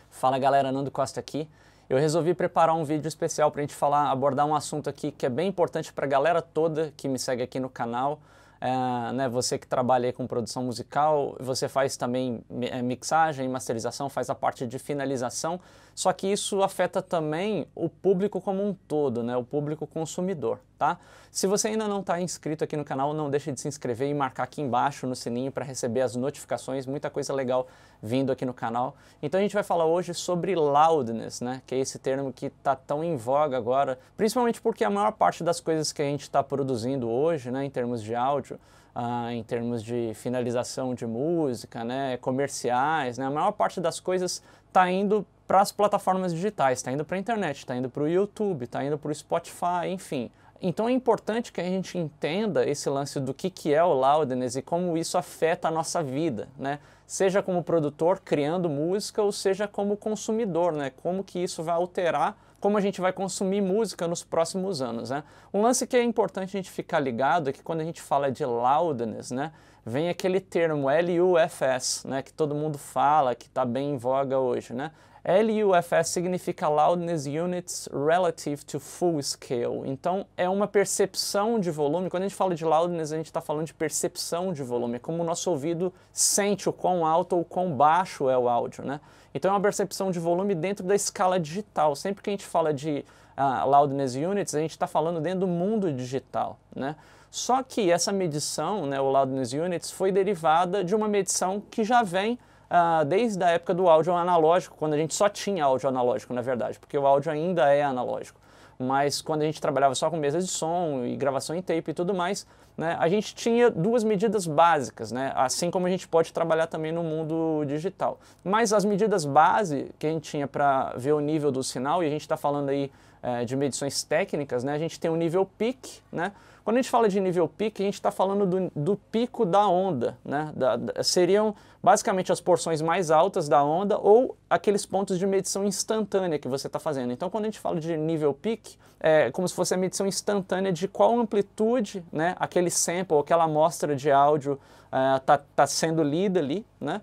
Fala galera, Nando Costa aqui. Eu resolvi preparar um vídeo especial para a gente abordar um assunto aqui que é bem importante para a galera toda que me segue aqui no canal. Você que trabalha aí com produção musical, você faz também mixagem, masterização, faz a parte de finalização, só que isso afeta também o público como um todo, né? O público consumidor, tá? Se você ainda não está inscrito aqui no canal, não deixe de se inscrever e marcar aqui embaixo no sininho para receber as notificações, muita coisa legal vindo aqui no canal. Então a gente vai falar hoje sobre loudness, né? Que é esse termo que está tão em voga agora, principalmente porque a maior parte das coisas que a gente está produzindo hoje, né, em termos de áudio, em termos de finalização de música, né, comerciais, né, a maior parte das coisas está indo para as plataformas digitais, está indo para a internet, está indo para o YouTube, está indo para o Spotify, enfim. Então é importante que a gente entenda esse lance do que é o loudness e como isso afeta a nossa vida, né? Seja como produtor criando música ou seja como consumidor, né? Como que isso vai alterar como a gente vai consumir música nos próximos anos, né? Um lance que é importante a gente ficar ligado é que quando a gente fala de loudness, né, vem aquele termo LUFS, né, que todo mundo fala, que está bem em voga hoje, né? LUFS significa Loudness Units Relative to Full Scale. Então, é uma percepção de volume. Quando a gente fala de loudness, a gente está falando de percepção de volume. É como o nosso ouvido sente o quão alto ou quão baixo é o áudio, né? Então, é uma percepção de volume dentro da escala digital. Sempre que a gente fala de Loudness Units, a gente está falando dentro do mundo digital, né? Só que essa medição, né, o Loudness Units, foi derivada de uma medição que já vem desde a época do áudio analógico, quando a gente só tinha áudio analógico, na verdade, porque o áudio ainda é analógico. Mas quando a gente trabalhava só com mesas de som e gravação em tape e tudo mais, né, a gente tinha duas medidas básicas, né, assim como a gente pode trabalhar também no mundo digital. Mas as medidas base que a gente tinha para ver o nível do sinal, e a gente está falando aí de medições técnicas, né, a gente tem o nível peak, né? Quando a gente fala de nível peak, a gente está falando do pico da onda, né? Seriam basicamente as porções mais altas da onda ou aqueles pontos de medição instantânea que você está fazendo. Então, quando a gente fala de nível peak, é como se fosse a medição instantânea de qual amplitude, né, aquele sample, aquela amostra de áudio tá sendo lida ali, né?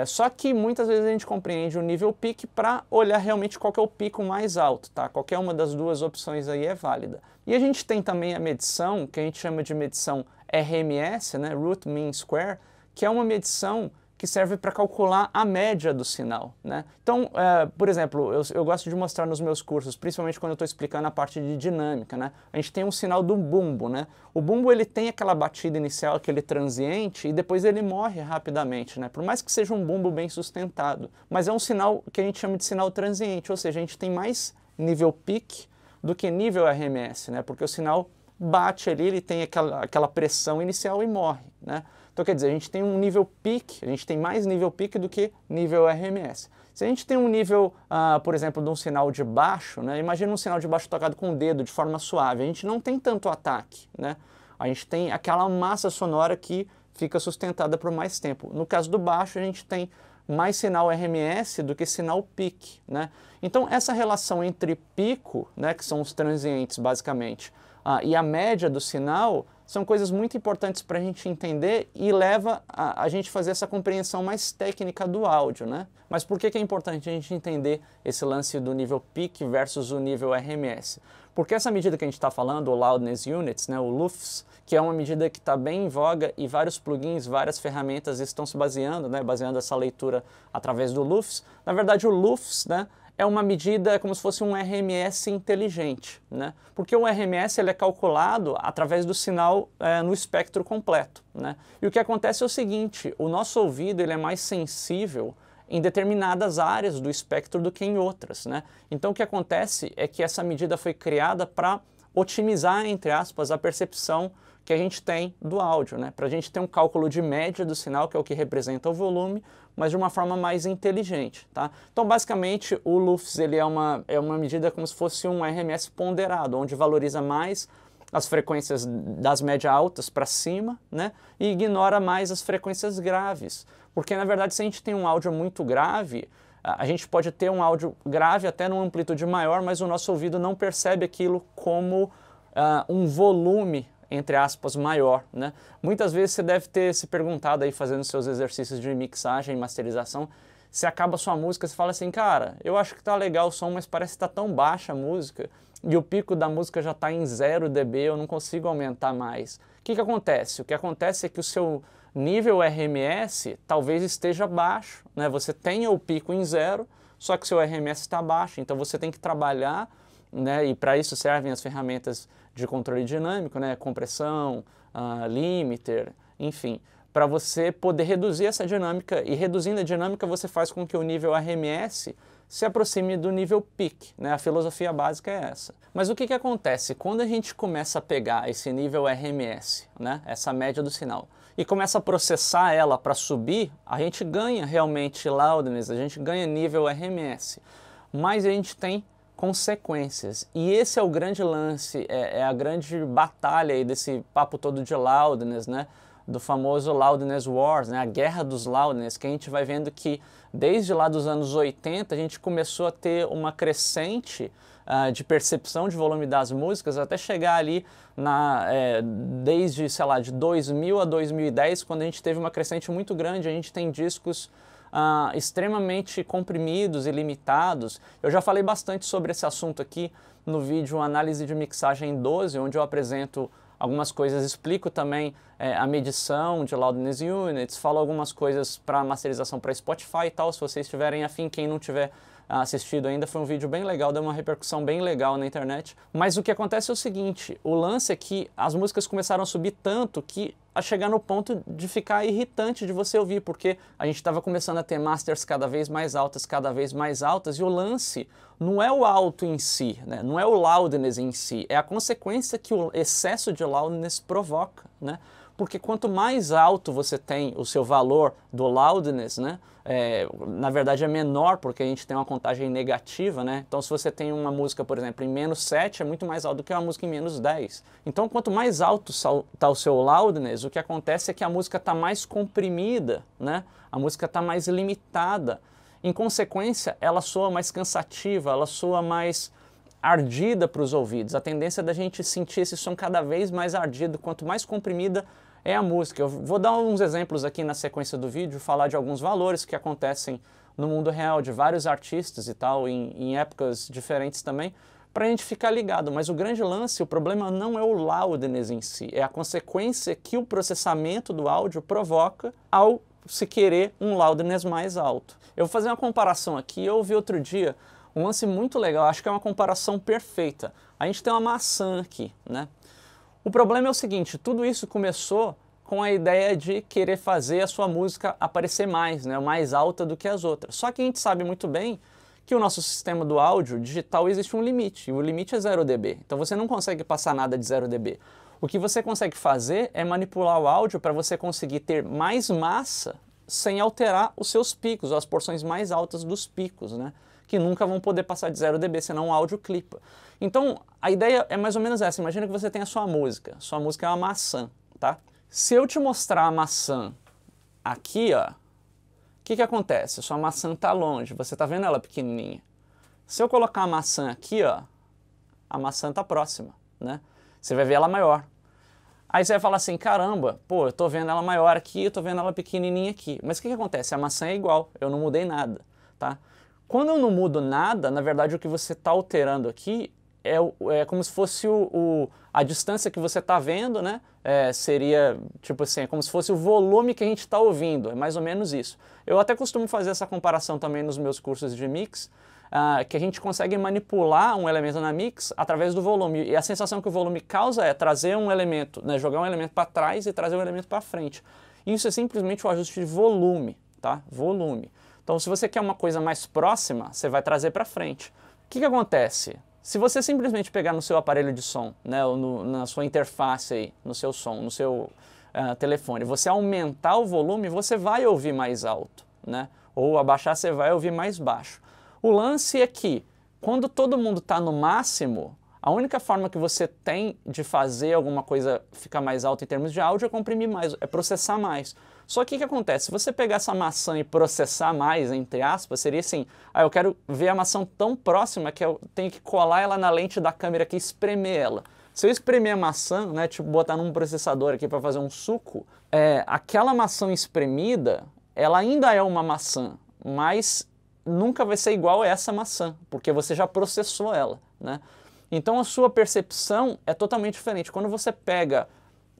Só que muitas vezes a gente compreende o nível peak para olhar realmente qual que é o pico mais alto, tá? Qualquer uma das duas opções aí é válida. E a gente tem também a medição, que a gente chama de medição RMS, né, Root Mean Square, que é uma medição que serve para calcular a média do sinal, né? Então, por exemplo, eu gosto de mostrar nos meus cursos, principalmente quando eu estou explicando a parte de dinâmica, né? A gente tem um sinal do bumbo, né? O bumbo ele tem aquela batida inicial, aquele transiente, e depois ele morre rapidamente, né? Por mais que seja um bumbo bem sustentado. Mas é um sinal que a gente chama de sinal transiente, ou seja, a gente tem mais nível peak do que nível RMS, né? Porque o sinal bate ali, ele tem aquela pressão inicial e morre, né? Então, quer dizer, a gente tem um nível peak, a gente tem mais nível peak do que nível RMS. Se a gente tem um nível, por exemplo, de um sinal de baixo, né? Imagina um sinal de baixo tocado com o dedo de forma suave, a gente não tem tanto ataque, né? A gente tem aquela massa sonora que fica sustentada por mais tempo. No caso do baixo, a gente tem mais sinal RMS do que sinal peak, né? Então, essa relação entre pico, né, que são os transientes basicamente, e a média do sinal são coisas muito importantes para a gente entender e leva a gente fazer essa compreensão mais técnica do áudio, né? Mas por que é importante a gente entender esse lance do nível peak versus o nível RMS? Porque essa medida que a gente está falando, o Loudness Units, né, o LUFS, que é uma medida que está bem em voga e vários plugins, várias ferramentas estão se baseando, né, baseando essa leitura através do LUFS. Na verdade, o LUFS, né, é uma medida como se fosse um RMS inteligente, né? Porque o RMS ele é calculado através do sinal no espectro completo, né? E o que acontece é o seguinte, o nosso ouvido ele é mais sensível em determinadas áreas do espectro do que em outras, né? Então o que acontece é que essa medida foi criada para otimizar, entre aspas, a percepção que a gente tem do áudio, né? Para a gente ter um cálculo de média do sinal, que é o que representa o volume, mas de uma forma mais inteligente, tá? Então, basicamente, o LUFS ele é uma medida como se fosse um RMS ponderado, onde valoriza mais as frequências das médias altas para cima, né? E ignora mais as frequências graves. Porque, na verdade, se a gente tem um áudio muito grave, a gente pode ter um áudio grave até numa amplitude maior, mas o nosso ouvido não percebe aquilo como um volume, entre aspas, maior, né? Muitas vezes você deve ter se perguntado aí fazendo seus exercícios de mixagem e masterização você acaba a sua música, você fala assim, cara, eu acho que tá legal o som, mas parece que tá tão baixa a música, e o pico da música já está em 0 dB, eu não consigo aumentar mais. O que acontece? O que acontece é que o seu nível RMS talvez esteja baixo, né? Você tenha o pico em 0, só que o seu RMS está baixo, então você tem que trabalhar, né? E para isso servem as ferramentas de controle dinâmico, né? Compressão, limiter, enfim, para você poder reduzir essa dinâmica, e reduzindo a dinâmica você faz com que o nível RMS se aproxime do nível peak, né? A filosofia básica é essa. Mas o que acontece? Quando a gente começa a pegar esse nível RMS, né? Essa média do sinal, e começa a processar ela para subir, a gente ganha realmente loudness, a gente ganha nível RMS, mas a gente tem consequências. E esse é o grande lance, é a grande batalha aí desse papo todo de loudness, né? Do famoso Loudness Wars, né? A guerra dos loudness, que a gente vai vendo que desde lá dos anos 80 a gente começou a ter uma crescente de percepção de volume das músicas, até chegar ali desde, sei lá, de 2000 a 2010, quando a gente teve uma crescente muito grande. A gente tem discos extremamente comprimidos e limitados. Eu já falei bastante sobre esse assunto aqui no vídeo Análise de Mixagem 12, onde eu apresento algumas coisas, explico também a medição de Loudness Units, falo algumas coisas para masterização para Spotify e tal, se vocês tiverem afim. Quem não tiver assistido ainda, foi um vídeo bem legal, deu uma repercussão bem legal na internet. Mas o que acontece é o seguinte, o lance é que as músicas começaram a subir tanto que a chegar no ponto de ficar irritante de você ouvir, porque a gente estava começando a ter masters cada vez mais altas, e o lance não é o alto em si, né? Não é o loudness em si, é a consequência que o excesso de loudness provoca, né? Porque quanto mais alto você tem o seu valor do loudness, né? Na verdade é menor, porque a gente tem uma contagem negativa, né? Então se você tem uma música, por exemplo, em -7, é muito mais alto do que uma música em -10. Então quanto mais alto está o seu loudness, o que acontece é que a música está mais comprimida, né? A música está mais limitada. Em consequência, ela soa mais cansativa, ela soa mais ardida para os ouvidos. A tendência da gente sentir esse som cada vez mais ardido, quanto mais comprimida é a música. Eu vou dar uns exemplos aqui na sequência do vídeo, falar de alguns valores que acontecem no mundo real, de vários artistas e tal, em épocas diferentes também, para a gente ficar ligado. Mas o grande lance, o problema não é o loudness em si, é a consequência que o processamento do áudio provoca ao se querer um loudness mais alto. Eu vou fazer uma comparação aqui. Eu ouvi outro dia um lance muito legal, acho que é uma comparação perfeita. A gente tem uma maçã aqui, né? O problema é o seguinte, tudo isso começou com a ideia de querer fazer a sua música aparecer mais, né? Mais alta do que as outras. Só que a gente sabe muito bem que o nosso sistema do áudio digital existe um limite, e o limite é 0 dB. Então você não consegue passar nada de 0 dB. O que você consegue fazer é manipular o áudio para você conseguir ter mais massa sem alterar os seus picos, ou as porções mais altas dos picos, né? Que nunca vão poder passar de 0 dB, senão o áudio clipa. Então, a ideia é mais ou menos essa. Imagina que você tem a sua música é uma maçã, tá? Se eu te mostrar a maçã aqui, ó, o que acontece? A sua maçã está longe, você está vendo ela pequenininha. Se eu colocar a maçã aqui, ó, a maçã está próxima, né? Você vai ver ela maior. Aí você vai falar assim, caramba, pô, eu tô vendo ela maior aqui, eu tô vendo ela pequenininha aqui. Mas o que acontece? A maçã é igual, eu não mudei nada, tá? Quando eu não mudo nada, na verdade o que você está alterando aqui é como se fosse a distância que você está vendo, né? Seria, tipo assim, é como se fosse o volume que a gente está ouvindo, é mais ou menos isso. Eu até costumo fazer essa comparação também nos meus cursos de mix, que a gente consegue manipular um elemento na mix através do volume. E a sensação que o volume causa é trazer um elemento, né? Jogar um elemento para trás e trazer um elemento para frente. Isso é simplesmente o ajuste de volume, tá? Volume. Então, se você quer uma coisa mais próxima, você vai trazer para frente. O que acontece? Se você simplesmente pegar no seu aparelho de som, né, ou na sua interface aí, no seu som, no seu telefone, você aumentar o volume, você vai ouvir mais alto, né? Ou abaixar, você vai ouvir mais baixo. O lance é que, quando todo mundo está no máximo, a única forma que você tem de fazer alguma coisa ficar mais alta em termos de áudio é comprimir mais, é processar mais. Só que o que acontece? Se você pegar essa maçã e processar mais, entre aspas, seria assim, eu quero ver a maçã tão próxima que eu tenho que colar ela na lente da câmera aqui e espremer ela. Se eu espremer a maçã, né, tipo botar num processador aqui para fazer um suco, aquela maçã espremida, ela ainda é uma maçã, mas nunca vai ser igual a essa maçã, porque você já processou ela, né? Então a sua percepção é totalmente diferente. Quando você pega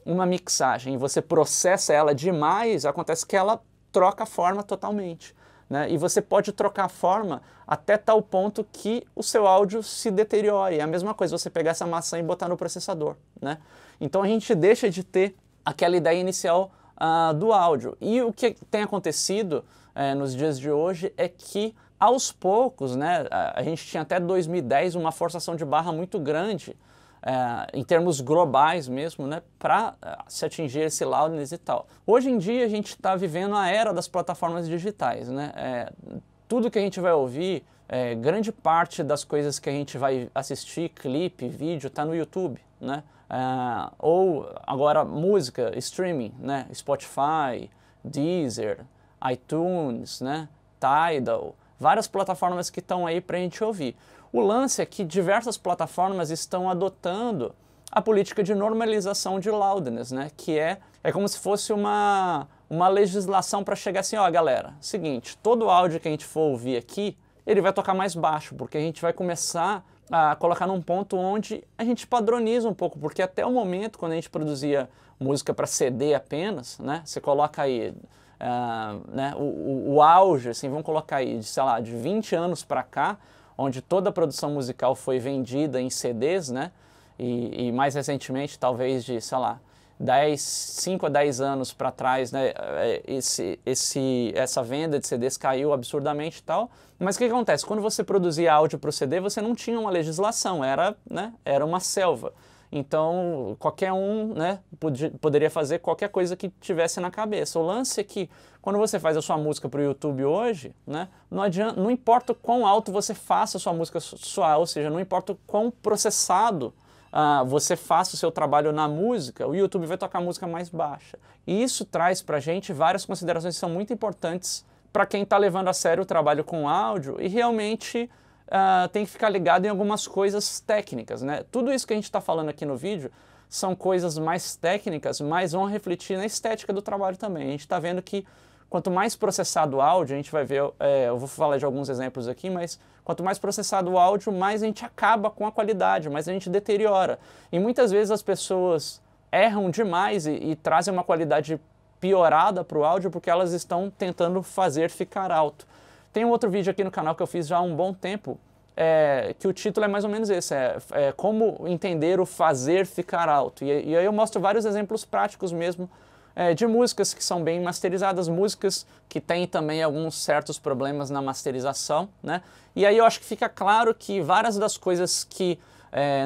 uma mixagem e você processa ela demais, acontece que ela troca a forma totalmente, né? E você pode trocar a forma até tal ponto que o seu áudio se deteriore. É a mesma coisa você pegar essa maçã e botar no processador, né? Então a gente deixa de ter aquela ideia inicial do áudio. E o que tem acontecido nos dias de hoje é que aos poucos, né, a gente tinha até 2010 uma forçação de barra muito grande em termos globais mesmo, né, para se atingir esse loudness e tal. Hoje em dia a gente está vivendo a era das plataformas digitais, né? Tudo que a gente vai ouvir, grande parte das coisas que a gente vai assistir, clipe, vídeo, está no YouTube, né? Ou agora música, streaming, né? Spotify, Deezer, iTunes, né? Tidal, várias plataformas que estão aí para a gente ouvir. O lance é que diversas plataformas estão adotando a política de normalização de loudness, né? Que é como se fosse uma legislação para chegar assim, ó, galera, seguinte, todo áudio que a gente for ouvir aqui, ele vai tocar mais baixo, porque a gente vai começar a colocar num ponto onde a gente padroniza um pouco, porque até o momento, quando a gente produzia música para CD apenas, né? Você coloca aí né, o auge, assim, vamos colocar aí, sei lá, de 20 anos para cá, onde toda a produção musical foi vendida em CDs, né? E mais recentemente, talvez de, sei lá, 5 a 10 anos para trás, né, essa venda de CDs caiu absurdamente e tal. Mas o que acontece? Quando você produzia áudio para o CD, você não tinha uma legislação, né, era uma selva. Então, qualquer um, né, poderia fazer qualquer coisa que tivesse na cabeça. O lance é que, quando você faz a sua música para o YouTube hoje, né, não importa o quão alto você faça a sua música soar, ou seja, não importa o quão processado você faça o seu trabalho na música, o YouTube vai tocar a música mais baixa. E isso traz pra gente várias considerações que são muito importantes para quem está levando a sério o trabalho com áudio e realmente tem que ficar ligado em algumas coisas técnicas, né? Tudo isso que a gente está falando aqui no vídeo são coisas mais técnicas, mas vão refletir na estética do trabalho também. A gente está vendo que quanto mais processado o áudio, a gente vai ver, eu vou falar de alguns exemplos aqui, mas quanto mais processado o áudio, mais a gente acaba com a qualidade, mais a gente deteriora. E muitas vezes as pessoas erram demais e trazem uma qualidade piorada para o áudio porque elas estão tentando fazer ficar alto. Tem um outro vídeo aqui no canal que eu fiz já há um bom tempo, que o título é mais ou menos esse, como entender o fazer ficar alto. E aí eu mostro vários exemplos práticos mesmo, de músicas que são bem masterizadas, músicas que têm também alguns certos problemas na masterização, né? E aí eu acho que fica claro que várias das coisas que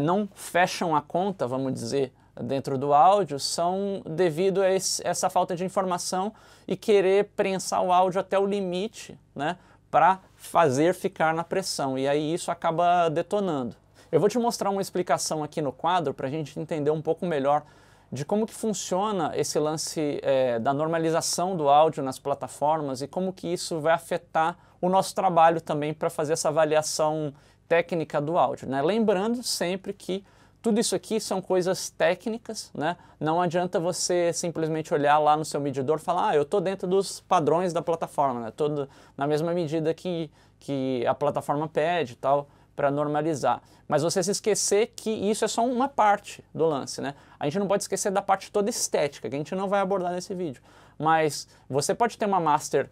não fecham a conta, vamos dizer, dentro do áudio, são devido a essa falta de informação e querer prensar o áudio até o limite, né? Para fazer ficar na pressão, e aí isso acaba detonando. Eu vou te mostrar uma explicação aqui no quadro para a gente entender um pouco melhor de como que funciona esse lance da normalização do áudio nas plataformas e como que isso vai afetar o nosso trabalho também para fazer essa avaliação técnica do áudio, né? Lembrando sempre que tudo isso aqui são coisas técnicas, né? Não adianta você simplesmente olhar lá no seu medidor e falar, eu estou dentro dos padrões da plataforma, né? Tô na mesma medida que a plataforma pede e tal, para normalizar. Mas você se esquecer que isso é só uma parte do lance, né? A gente não pode esquecer da parte toda estética, que a gente não vai abordar nesse vídeo. Mas você pode ter uma master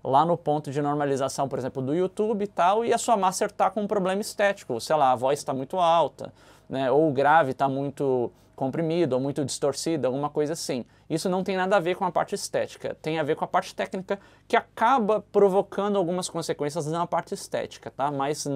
lá no ponto de normalização, por exemplo, do YouTube e tal, e a sua master está com um problema estético, sei lá, a voz está muito alta, né? Ou o grave está muito comprimido ou muito distorcido, alguma coisa assim. Isso não tem nada a ver com a parte estética, tem a ver com a parte técnica que acaba provocando algumas consequências na parte estética, tá? Mas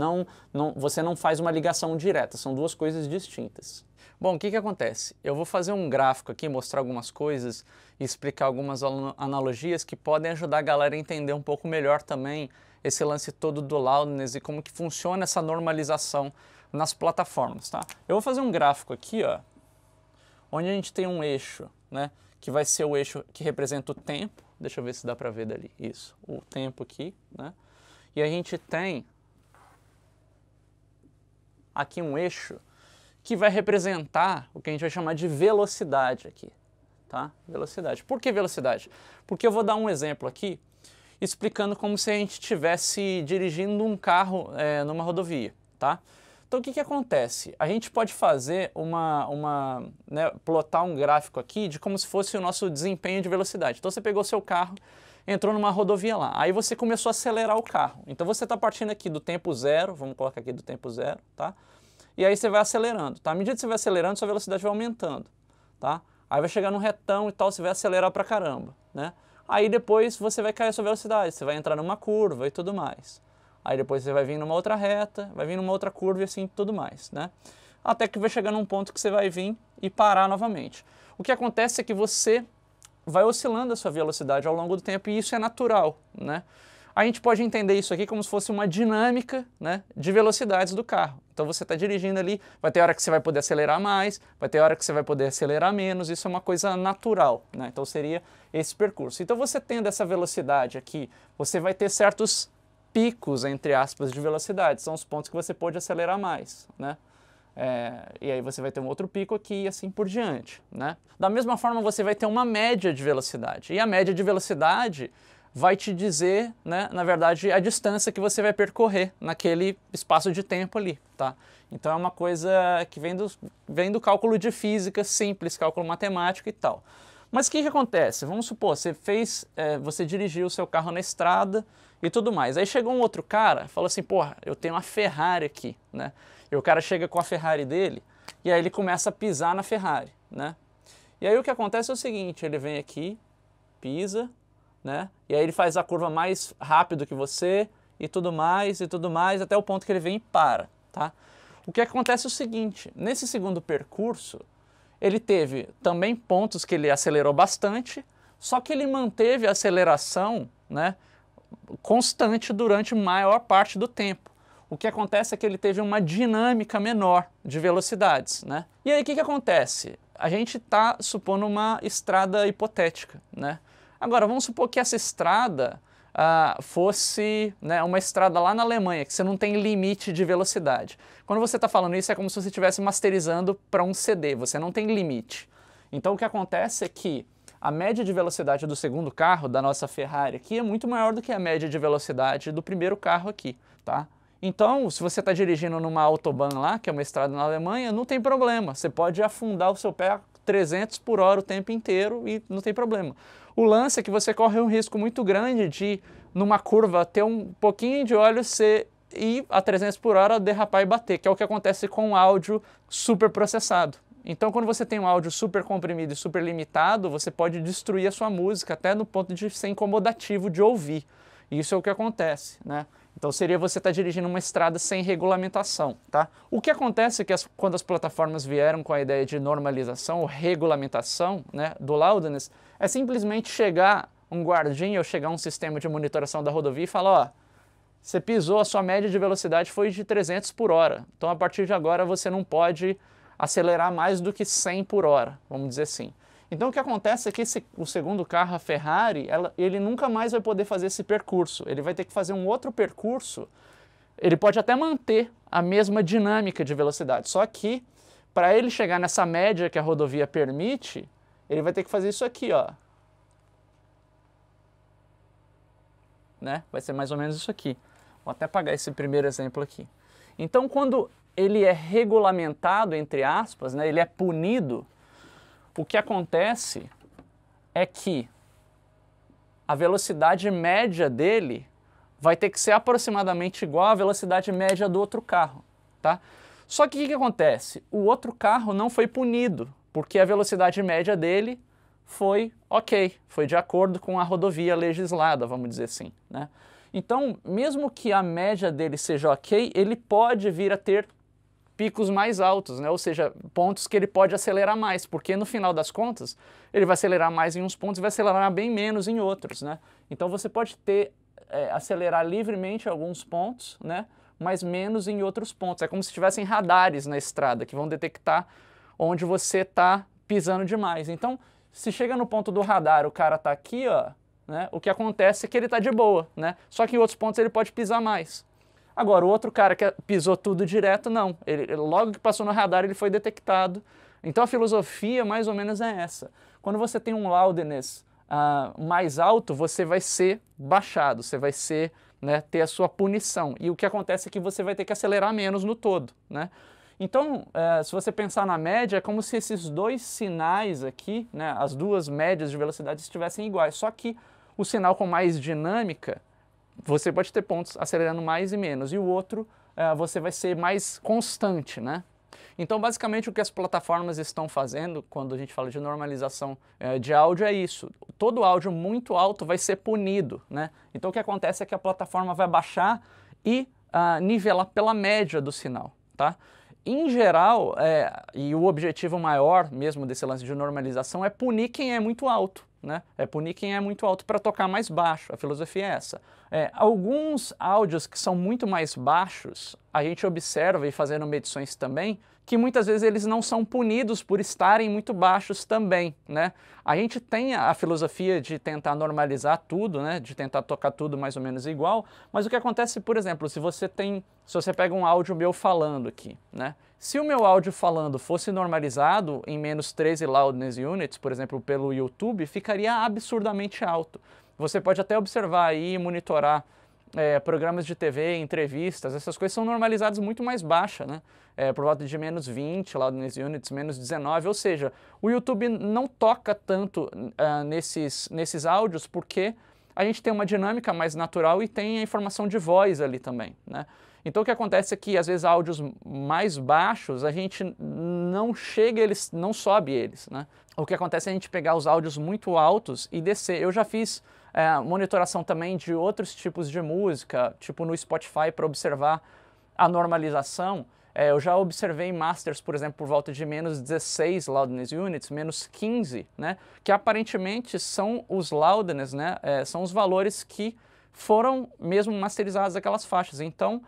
você não faz uma ligação direta, são duas coisas distintas. Bom, o que acontece? Eu vou fazer um gráfico aqui, mostrar algumas coisas e explicar algumas analogias que podem ajudar a galera a entender um pouco melhor também esse lance todo do loudness e como que funciona essa normalização nas plataformas, tá? Eu vou fazer um gráfico aqui, ó, onde a gente tem um eixo, né, que vai ser o eixo que representa o tempo. Deixa eu ver se dá para ver dali. Isso, o tempo aqui, né? E a gente tem aqui um eixo que vai representar o que a gente vai chamar de velocidade aqui, tá? Velocidade. Por que velocidade? Porque eu vou dar um exemplo aqui explicando como se a gente estivesse dirigindo um carro numa rodovia, tá? Então o que acontece? A gente pode fazer né, plotar um gráfico aqui de como se fosse o nosso desempenho de velocidade. Então você pegou seu carro, entrou numa rodovia lá, aí você começou a acelerar o carro. Então você está partindo aqui do tempo zero, vamos colocar aqui do tempo zero, tá? E aí você vai acelerando, tá? À medida que você vai acelerando, sua velocidade vai aumentando, tá? Aí vai chegar num retão e tal, você vai acelerar pra caramba, né? Aí depois você vai cair a sua velocidade, você vai entrar numa curva e tudo mais. Aí depois você vai vir numa outra reta, vai vir numa outra curva e assim tudo mais, né? Até que vai chegar num ponto que você vai vir e parar novamente. O que acontece é que você vai oscilando a sua velocidade ao longo do tempo e isso é natural, né? A gente pode entender isso aqui como se fosse uma dinâmica, né, de velocidades do carro. Então você está dirigindo ali, vai ter hora que você vai poder acelerar mais, vai ter hora que você vai poder acelerar menos, isso é uma coisa natural, né? Então seria esse percurso. Então você tendo essa velocidade aqui, você vai ter certos picos, entre aspas, de velocidade, são os pontos que você pode acelerar mais, né? E aí você vai ter um outro pico aqui e assim por diante, né? Da mesma forma você vai ter uma média de velocidade, e a média de velocidade vai te dizer, né, na verdade, a distância que você vai percorrer naquele espaço de tempo ali, tá? Então é uma coisa que vem do cálculo de física simples, cálculo matemático e tal. Mas o que acontece? Vamos supor, você dirigiu o seu carro na estrada e tudo mais. Aí chegou um outro cara, falou assim, porra, eu tenho uma Ferrari aqui, né? E o cara chega com a Ferrari dele e aí ele começa a pisar na Ferrari, né? E aí o que acontece é o seguinte, ele vem aqui, pisa, né? E aí ele faz a curva mais rápido que você e tudo mais, até o ponto que ele vem e para, tá? O que acontece é o seguinte, nesse segundo percurso, ele teve também pontos que ele acelerou bastante, só que ele manteve a aceleração, né, constante durante maior parte do tempo. O que acontece é que ele teve uma dinâmica menor de velocidades, né? E aí o que acontece? A gente está supondo uma estrada hipotética, né? Agora, vamos supor que essa estrada fosse, né, uma estrada lá na Alemanha, que você não tem limite de velocidade. Quando você está falando isso, é como se você estivesse masterizando para um CD, você não tem limite. Então o que acontece é que a média de velocidade do segundo carro, da nossa Ferrari aqui, é muito maior do que a média de velocidade do primeiro carro aqui, tá? Então, se você está dirigindo numa autobahn lá, que é uma estrada na Alemanha, não tem problema. Você pode afundar o seu pé a 300 por hora o tempo inteiro e não tem problema. O lance é que você corre um risco muito grande de, numa curva, ter um pouquinho de óleo, você ir a 300 por hora, derrapar e bater, que é o que acontece com o áudio super processado. Então, quando você tem um áudio super comprimido e super limitado, você pode destruir a sua música, até no ponto de ser incomodativo de ouvir. E isso é o que acontece, né? Então seria você estar dirigindo uma estrada sem regulamentação, tá? O que acontece é que quando as plataformas vieram com a ideia de normalização ou regulamentação, né, do loudness, é simplesmente chegar um guardinha ou chegar um sistema de monitoração da rodovia e falar, ó, você pisou, a sua média de velocidade foi de 300 por hora, então a partir de agora você não pode acelerar mais do que 100 por hora, vamos dizer assim. Então o que acontece é que o segundo carro, a Ferrari, ele nunca mais vai poder fazer esse percurso. Ele vai ter que fazer um outro percurso. Ele pode até manter a mesma dinâmica de velocidade, só que para ele chegar nessa média que a rodovia permite, ele vai ter que fazer isso aqui, ó. Né? Vai ser mais ou menos isso aqui. Vou até apagar esse primeiro exemplo aqui. Então quando ele é regulamentado, entre aspas, né, ele é punido, o que acontece é que a velocidade média dele vai ter que ser aproximadamente igual à velocidade média do outro carro, tá? Só que o que acontece? O outro carro não foi punido, porque a velocidade média dele foi ok, foi de acordo com a rodovia legislada, vamos dizer assim, né? Então, mesmo que a média dele seja ok, ele pode vir a ter picos mais altos, né? Ou seja, pontos que ele pode acelerar mais, porque no final das contas, ele vai acelerar mais em uns pontos e vai acelerar bem menos em outros, né? Então você pode acelerar livremente em alguns pontos, né? Mas menos em outros pontos. É como se tivessem radares na estrada que vão detectar onde você está pisando demais. Então, se chega no ponto do radar, o cara está aqui, ó, né? O que acontece é que ele está de boa, né? Só que em outros pontos ele pode pisar mais. Agora, o outro cara que pisou tudo direto, não. Ele, logo que passou no radar, ele foi detectado. Então a filosofia mais ou menos é essa. Quando você tem um loudness mais alto, você vai ser baixado, você vai ser, né, ter a sua punição. E o que acontece é que você vai ter que acelerar menos no todo, né? Então, se você pensar na média, é como se esses dois sinais aqui, né, as duas médias de velocidade estivessem iguais, só que o sinal com mais dinâmica, você pode ter pontos acelerando mais e menos, e o outro você vai ser mais constante, né? Então, basicamente, o que as plataformas estão fazendo, quando a gente fala de normalização de áudio, é isso. Todo áudio muito alto vai ser punido, né? Então, o que acontece é que a plataforma vai baixar e nivelar pela média do sinal, tá? Em geral, e o objetivo maior mesmo desse lance de normalização é punir quem é muito alto, né? É punir quem é muito alto para tocar mais baixo. A filosofia é essa. Alguns áudios que são muito mais baixos, a gente observa, e fazendo medições também, que muitas vezes eles não são punidos por estarem muito baixos também, né? A gente tem a filosofia de tentar normalizar tudo, né? De tentar tocar tudo mais ou menos igual, mas o que acontece, por exemplo, se você pega um áudio meu falando aqui, né? Se o meu áudio falando fosse normalizado em menos 13 loudness units, por exemplo, pelo YouTube, ficaria absurdamente alto. Você pode até observar aí e monitorar programas de TV, entrevistas, essas coisas são normalizadas muito mais baixa, né? Por volta de menos 20 loudness units, menos 19, ou seja, o YouTube não toca tanto nesses áudios porque a gente tem uma dinâmica mais natural e tem a informação de voz ali também, né? Então o que acontece é que às vezes áudios mais baixos a gente não chega, não sobe eles, né? O que acontece é a gente pegar os áudios muito altos e descer. Eu já fiz monitoração também de outros tipos de música, tipo no Spotify, para observar a normalização. Eu já observei masters, por exemplo, por volta de menos 16 loudness units, menos 15, né? Que aparentemente são os loudness, né? São os valores que foram mesmo masterizados aquelas faixas. Então,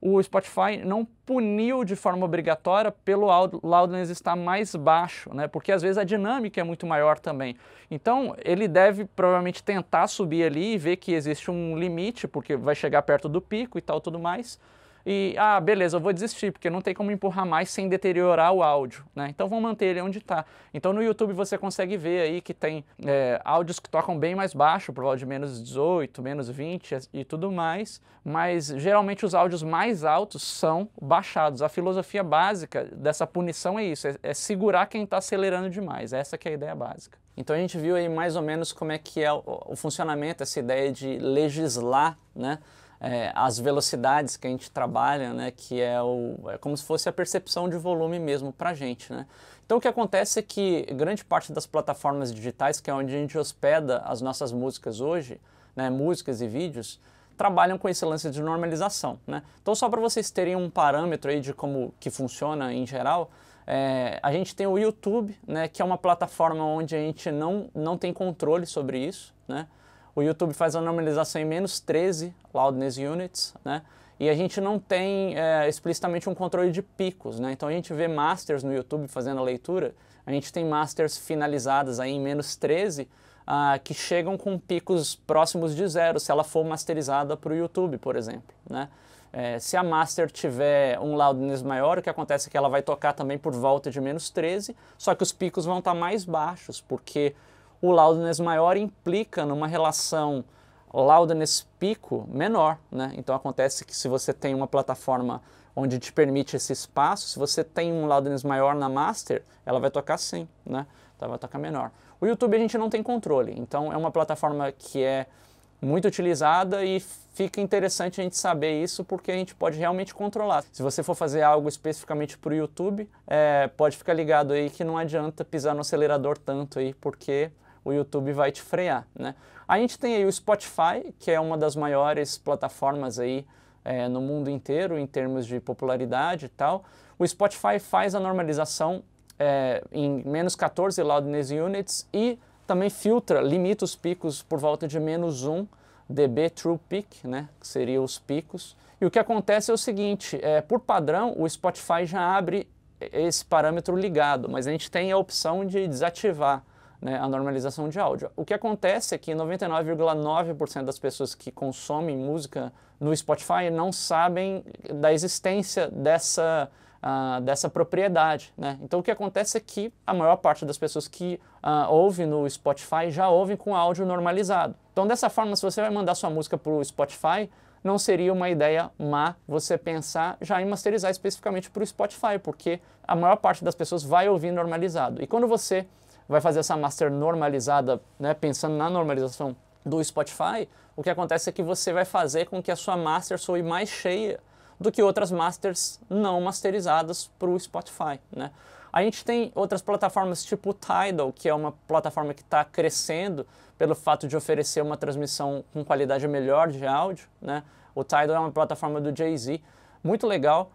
o Spotify não puniu de forma obrigatória pelo loudness estar mais baixo, né? Porque às vezes a dinâmica é muito maior também. Então, ele deve provavelmente tentar subir ali e ver que existe um limite, porque vai chegar perto do pico e tal, tudo mais. E, beleza, eu vou desistir, porque não tem como empurrar mais sem deteriorar o áudio, né? Então vamos manter ele onde está. Então no YouTube você consegue ver aí que tem áudios que tocam bem mais baixo, por volta de menos 18, menos 20 e tudo mais, mas geralmente os áudios mais altos são baixados. A filosofia básica dessa punição é isso, é segurar quem está acelerando demais, essa que é a ideia básica. Então a gente viu aí mais ou menos como é que é o funcionamento, essa ideia de legislar, né? As velocidades que a gente trabalha, né, que é como se fosse a percepção de volume mesmo para a gente, né? Então o que acontece é que grande parte das plataformas digitais, que é onde a gente hospeda as nossas músicas hoje, né, músicas e vídeos, trabalham com esse lance de normalização, né? Então só para vocês terem um parâmetro aí de como que funciona em geral, a gente tem o YouTube, né, que é uma plataforma onde a gente não tem controle sobre isso, né? O YouTube faz a normalização em menos 13 loudness units, né? E a gente não tem explicitamente um controle de picos, né? Então a gente vê masters no YouTube fazendo a leitura, a gente tem masters finalizadas aí em menos 13 que chegam com picos próximos de zero, se ela for masterizada para o YouTube, por exemplo, né? Se a master tiver um loudness maior, o que acontece é que ela vai tocar também por volta de menos 13, só que os picos vão estar mais baixos, porque o loudness maior implica numa relação loudness pico menor, né? Então acontece que se você tem uma plataforma onde te permite esse espaço, se você tem um loudness maior na master, ela vai tocar sim, né? Então vai tocar menor. O YouTube a gente não tem controle, então é uma plataforma que é muito utilizada e fica interessante a gente saber isso porque a gente pode realmente controlar. Se você for fazer algo especificamente para o YouTube, pode ficar ligado aí que não adianta pisar no acelerador tanto aí, porque o YouTube vai te frear, né? A gente tem aí o Spotify, que é uma das maiores plataformas aí no mundo inteiro em termos de popularidade e tal. O Spotify faz a normalização em menos 14 loudness units e também limita os picos por volta de menos 1 dB true peak, né, que seriam os picos. E o que acontece é o seguinte, por padrão o Spotify já abre esse parâmetro ligado, mas a gente tem a opção de desativar, né, a normalização de áudio. O que acontece é que 99,9% das pessoas que consomem música no Spotify não sabem da existência dessa propriedade, né? Então o que acontece é que a maior parte das pessoas que ouvem no Spotify já ouvem com áudio normalizado. Então dessa forma, se você vai mandar sua música para o Spotify, não seria uma ideia má você pensar já em masterizar especificamente para o Spotify, porque a maior parte das pessoas vai ouvir normalizado. E quando você vai fazer essa master normalizada, né, pensando na normalização do Spotify, o que acontece é que você vai fazer com que a sua master soe mais cheia do que outras masters não masterizadas para o Spotify, né? A gente tem outras plataformas tipo o Tidal, que é uma plataforma que está crescendo pelo fato de oferecer uma transmissão com qualidade melhor de áudio, né? O Tidal é uma plataforma do Jay-Z, muito legal.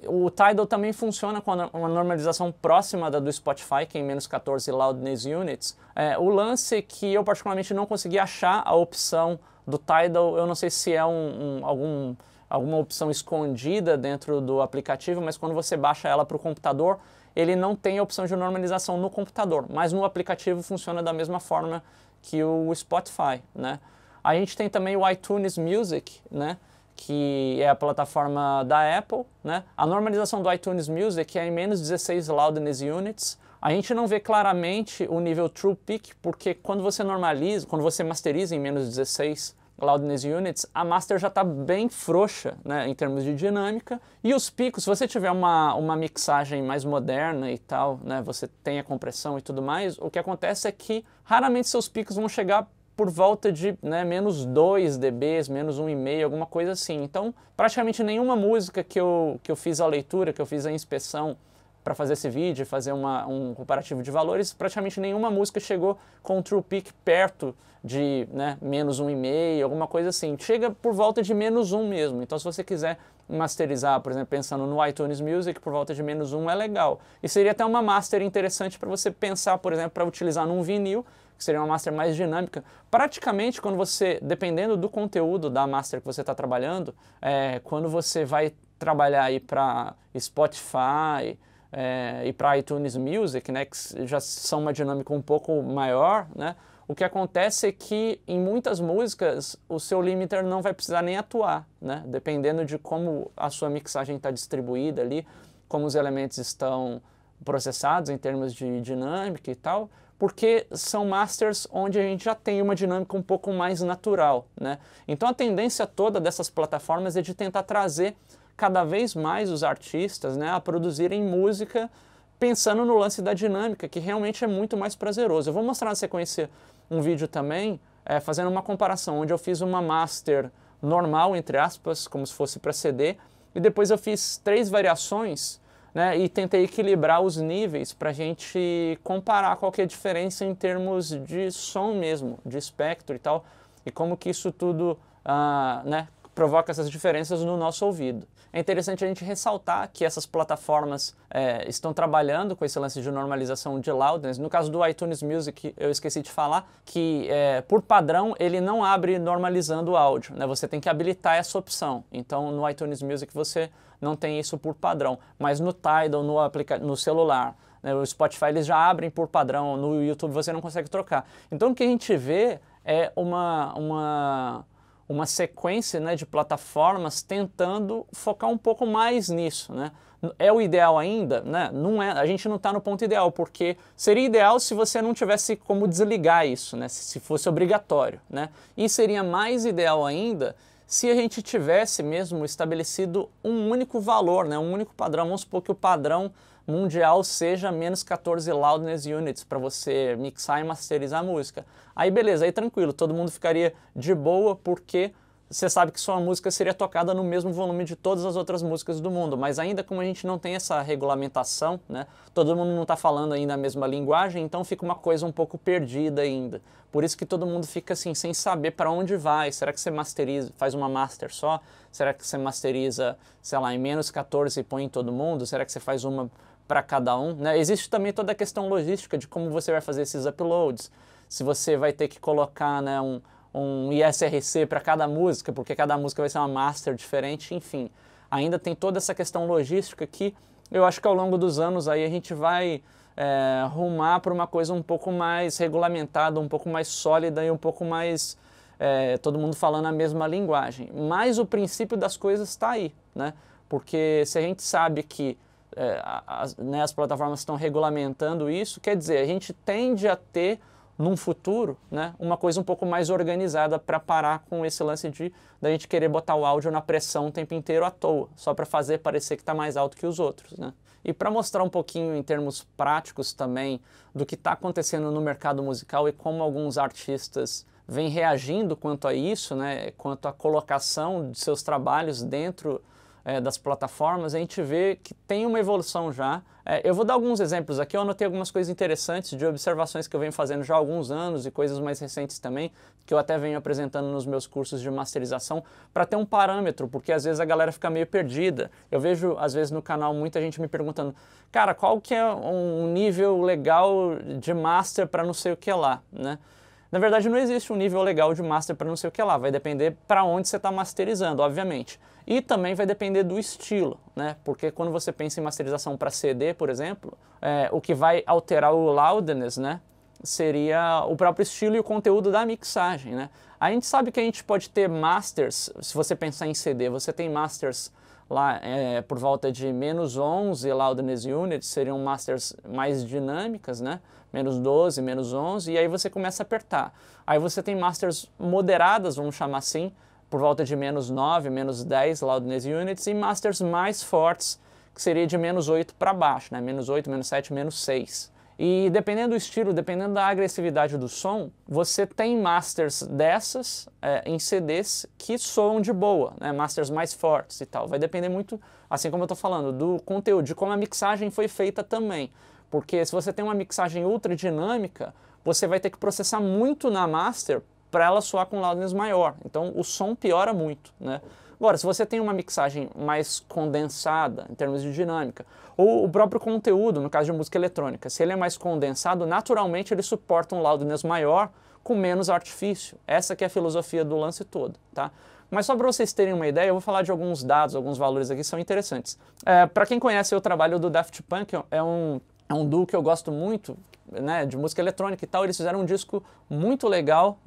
O Tidal também funciona com uma normalização próxima da do Spotify, que é em menos 14 loudness units. O lance é que eu particularmente não consegui achar a opção do Tidal, eu não sei se é alguma opção escondida dentro do aplicativo, mas quando você baixa ela para o computador, ele não tem a opção de normalização no computador, mas no aplicativo funciona da mesma forma que o Spotify, né? A gente tem também o iTunes Music, né, que é a plataforma da Apple, né? A normalização do iTunes Music é em menos 16 loudness units. A gente não vê claramente o nível True Peak, porque quando você masteriza em menos 16 loudness units, a master já está bem frouxa, né, em termos de dinâmica, e os picos, se você tiver uma mixagem mais moderna e tal, né, você tem a compressão e tudo mais, o que acontece é que raramente seus picos vão chegar por volta de, né, menos 2 dBs, menos 1,5, alguma coisa assim. Então, praticamente nenhuma música que eu fiz a leitura, que eu fiz a inspeção para fazer esse vídeo, fazer um comparativo de valores, praticamente nenhuma música chegou com o True Peak perto de, né, menos 1,5, alguma coisa assim. Chega por volta de menos 1 mesmo. Então, se você quiser masterizar, por exemplo, pensando no iTunes Music, por volta de menos 1 é legal. E seria até uma master interessante para você pensar, por exemplo, para utilizar num vinil, que seria uma master mais dinâmica. Praticamente, quando você, dependendo do conteúdo da master que você está trabalhando, quando você vai trabalhar aí para Spotify, e para iTunes Music, né, que já são uma dinâmica um pouco maior, né, o que acontece é que em muitas músicas o seu limiter não vai precisar nem atuar, né, dependendo de como a sua mixagem está distribuída ali, como os elementos estão processados em termos de dinâmica e tal, porque são masters onde a gente já tem uma dinâmica um pouco mais natural, né. Então a tendência toda dessas plataformas é de tentar trazer cada vez mais os artistas, né, a produzirem música pensando no lance da dinâmica, que realmente é muito mais prazeroso. Eu vou mostrar na sequência um vídeo também, fazendo uma comparação, onde eu fiz uma master normal, entre aspas, como se fosse para CD, e depois eu fiz 3 variações, né, e tentei equilibrar os níveis para a gente comparar qual que é a diferença em termos de som mesmo, de espectro e tal, e como que isso tudo, né, provoca essas diferenças no nosso ouvido. É interessante a gente ressaltar que essas plataformas estão trabalhando com esse lance de normalização de loudness. No caso do iTunes Music, eu esqueci de falar que, por padrão, ele não abre normalizando o áudio, né? Você tem que habilitar essa opção. Então, no iTunes Music você não tem isso por padrão. Mas no Tidal, no celular, né, o Spotify, eles já abrem por padrão. No YouTube você não consegue trocar. Então, o que a gente vê é uma sequência, né, de plataformas tentando focar um pouco mais nisso, né? É o ideal ainda, né? Não é, a gente não está no ponto ideal, porque seria ideal se você não tivesse como desligar isso, né? Se fosse obrigatório, né? E seria mais ideal ainda se a gente tivesse mesmo estabelecido um único valor, né? Um único padrão. Vamos supor que o padrão mundial seja menos 14 loudness units para você mixar e masterizar a música. Aí beleza, aí tranquilo, todo mundo ficaria de boa porque você sabe que sua música seria tocada no mesmo volume de todas as outras músicas do mundo, mas ainda como a gente não tem essa regulamentação, né, todo mundo não está falando ainda a mesma linguagem, então fica uma coisa um pouco perdida ainda. Por isso que todo mundo fica assim, sem saber para onde vai. Será que você masteriza, faz uma master só? Será que você masteriza, sei lá, em menos 14 e põe em todo mundo? Será que você faz uma para cada um, né? Existe também toda a questão logística de como você vai fazer esses uploads. Se você vai ter que colocar, né, um ISRC para cada música, porque cada música vai ser uma master diferente, enfim. Ainda tem toda essa questão logística que eu acho que ao longo dos anos aí a gente vai rumar para uma coisa um pouco mais regulamentada, um pouco mais sólida e um pouco mais todo mundo falando a mesma linguagem. Mas o princípio das coisas está aí, né? Porque se a gente sabe que as plataformas estão regulamentando isso, quer dizer, a gente tende a ter, num futuro, né, uma coisa um pouco mais organizada para parar com esse lance da gente querer botar o áudio na pressão o tempo inteiro à toa, só para fazer parecer que está mais alto que os outros, né? E para mostrar um pouquinho em termos práticos também do que está acontecendo no mercado musical e como alguns artistas vêm reagindo quanto a isso, né, quanto à colocação de seus trabalhos dentro das plataformas, a gente vê que tem uma evolução já. Eu vou dar alguns exemplos aqui, eu anotei algumas coisas interessantes de observações que eu venho fazendo já há alguns anos e coisas mais recentes também, que eu até venho apresentando nos meus cursos de masterização, para ter um parâmetro, porque às vezes a galera fica meio perdida. Eu vejo, às vezes, no canal muita gente me perguntando, cara, qual que é um nível legal de master para não sei o que lá, né? Na verdade, não existe um nível legal de master para não sei o que lá, vai depender para onde você está masterizando, obviamente. E também vai depender do estilo, né? Porque quando você pensa em masterização para CD, por exemplo, o que vai alterar o loudness, né, seria o próprio estilo e o conteúdo da mixagem, né? A gente sabe que a gente pode ter masters, se você pensar em CD, você tem masters lá por volta de -11 loudness units, seriam masters mais dinâmicas, né? -12, -11, e aí você começa a apertar. Aí você tem masters moderadas, vamos chamar assim, por volta de -9, -10 loudness units, e masters mais fortes, que seria de -8 para baixo, né? -8, -7, -6. E dependendo do estilo, dependendo da agressividade do som, você tem masters dessas em CDs que soam de boa, né? Masters mais fortes e tal. Vai depender muito, assim como eu estou falando, do conteúdo, de como a mixagem foi feita também. Porque se você tem uma mixagem ultra dinâmica, você vai ter que processar muito na master para ela soar com loudness maior. Então o som piora muito, né? Agora, se você tem uma mixagem mais condensada, em termos de dinâmica, ou o próprio conteúdo, no caso de música eletrônica, se ele é mais condensado, naturalmente ele suporta um loudness maior com menos artifício. Essa que é a filosofia do lance todo, tá? Mas só para vocês terem uma ideia, eu vou falar de alguns dados, alguns valores aqui que são interessantes. Para quem conhece o trabalho do Daft Punk, é um duo que eu gosto muito, né, de música eletrônica e tal. Eles fizeram um disco muito legal,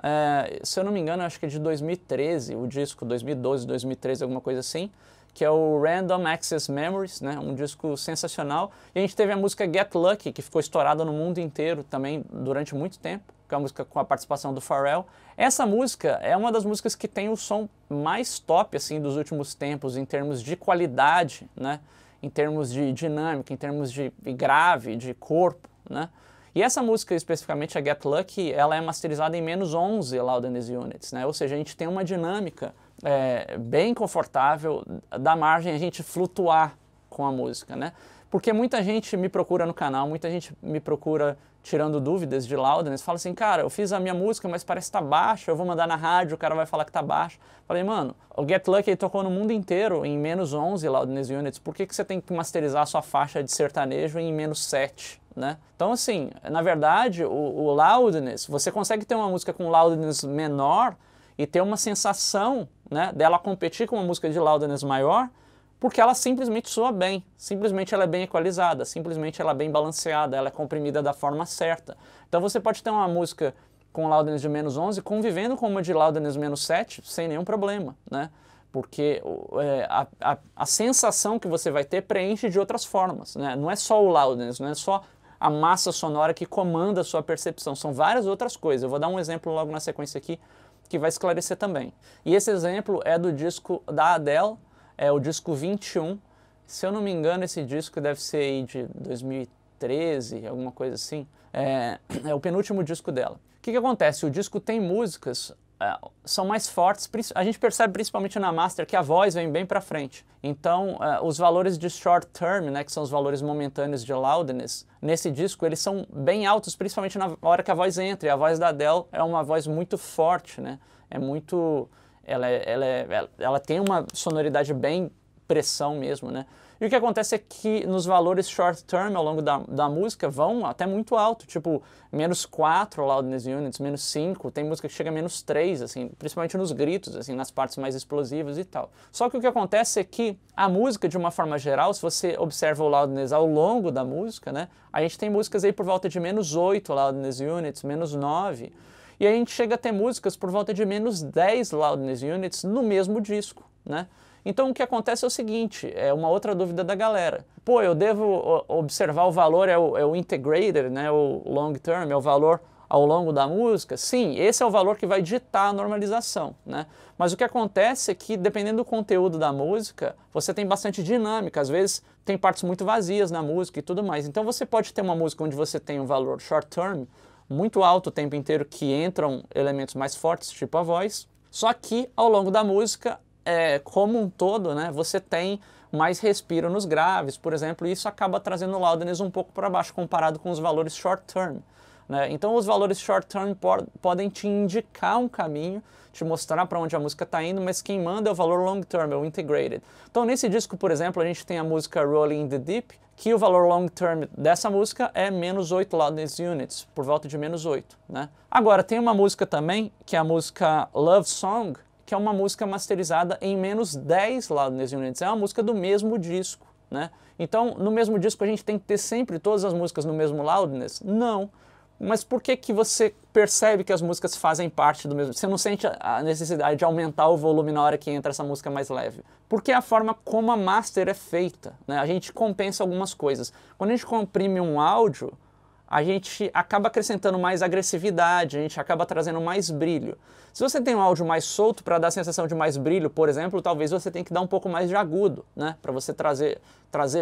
se eu não me engano, acho que é de 2013, o disco, 2012, 2013, alguma coisa assim, que é o Random Access Memories, né, um disco sensacional. E a gente teve a música Get Lucky, que ficou estourada no mundo inteiro também durante muito tempo, que é uma música com a participação do Pharrell. Essa música é uma das músicas que tem o som mais top, assim, dos últimos tempos, em termos de qualidade, né, em termos de dinâmica, em termos de grave, de corpo, né. E essa música, especificamente a Get Lucky, ela é masterizada em -11 loudness units, né? Ou seja, a gente tem uma dinâmica bem confortável, dá margem a gente flutuar com a música, né? Porque muita gente me procura no canal, muita gente me procura tirando dúvidas de loudness, fala assim, cara, eu fiz a minha música, mas parece que tá baixa, eu vou mandar na rádio, o cara vai falar que tá baixa. Falei, mano, o Get Lucky tocou no mundo inteiro em -11 loudness units, por que você tem que masterizar a sua faixa de sertanejo em -7? Né? Então, assim, na verdade, o loudness, você consegue ter uma música com loudness menor e ter uma sensação, né, dela competir com uma música de loudness maior, porque ela simplesmente soa bem, simplesmente ela é bem equalizada, simplesmente ela é bem balanceada, ela é comprimida da forma certa. Então você pode ter uma música com loudness de -11 convivendo com uma de loudness -7 sem nenhum problema, né? Porque a sensação que você vai ter preenche de outras formas, né? Não é só o loudness, não é só a massa sonora que comanda a sua percepção, são várias outras coisas. Eu vou dar um exemplo logo na sequência aqui que vai esclarecer também. E esse exemplo é do disco da Adele, é o disco 21. Se eu não me engano, esse disco deve ser aí de 2013, alguma coisa assim. É o penúltimo disco dela. O que acontece? O disco tem músicas são mais fortes, a gente percebe principalmente na master que a voz vem bem para frente. Então, os valores de short term, né, que são os valores momentâneos de loudness, nesse disco eles são bem altos, principalmente na hora que a voz entra. E a voz da Adele é uma voz muito forte, né? É muito, ela tem uma sonoridade bem pressão mesmo, né? E o que acontece é que nos valores short term ao longo da música vão até muito alto, tipo -4 loudness units, -5, tem música que chega a -3, assim, principalmente nos gritos, assim, nas partes mais explosivas e tal. Só que o que acontece é que a música, de uma forma geral, se você observa o loudness ao longo da música, né, a gente tem músicas aí por volta de -8 loudness units, -9, e aí a gente chega a ter músicas por volta de -10 loudness units no mesmo disco, né? Então o que acontece é o seguinte, é uma outra dúvida da galera. Pô, eu devo observar o valor, é o integrated, né, o long term, é o valor ao longo da música? Sim, esse é o valor que vai ditar a normalização, né? Mas o que acontece é que, dependendo do conteúdo da música, você tem bastante dinâmica, às vezes tem partes muito vazias na música e tudo mais. Então você pode ter uma música onde você tem um valor short term, muito alto o tempo inteiro, que entram elementos mais fortes, tipo a voz, só que ao longo da música, como um todo, né, você tem mais respiro nos graves, por exemplo, e isso acaba trazendo o loudness um pouco para baixo comparado com os valores short term, né? Então os valores short term podem te indicar um caminho, te mostrar para onde a música está indo, mas quem manda é o valor long term, é o integrated. Então nesse disco, por exemplo, a gente tem a música Rolling in the Deep, que o valor long term dessa música é menos 8 loudness units, por volta de menos 8, né? Agora tem uma música também, que é a música Love Song, que é uma música masterizada em menos 10 loudness units, é uma música do mesmo disco, né? Então no mesmo disco a gente tem que ter sempre todas as músicas no mesmo loudness? Não. Mas por que que você percebe que as músicas fazem parte do mesmo? Você não sente a necessidade de aumentar o volume na hora que entra essa música mais leve? Porque é a forma como a master é feita, né? A gente compensa algumas coisas. Quando a gente comprime um áudio, a gente acaba acrescentando mais agressividade, a gente acaba trazendo mais brilho. Se você tem um áudio mais solto, para dar a sensação de mais brilho, por exemplo, talvez você tenha que dar um pouco mais de agudo, né? Para você trazer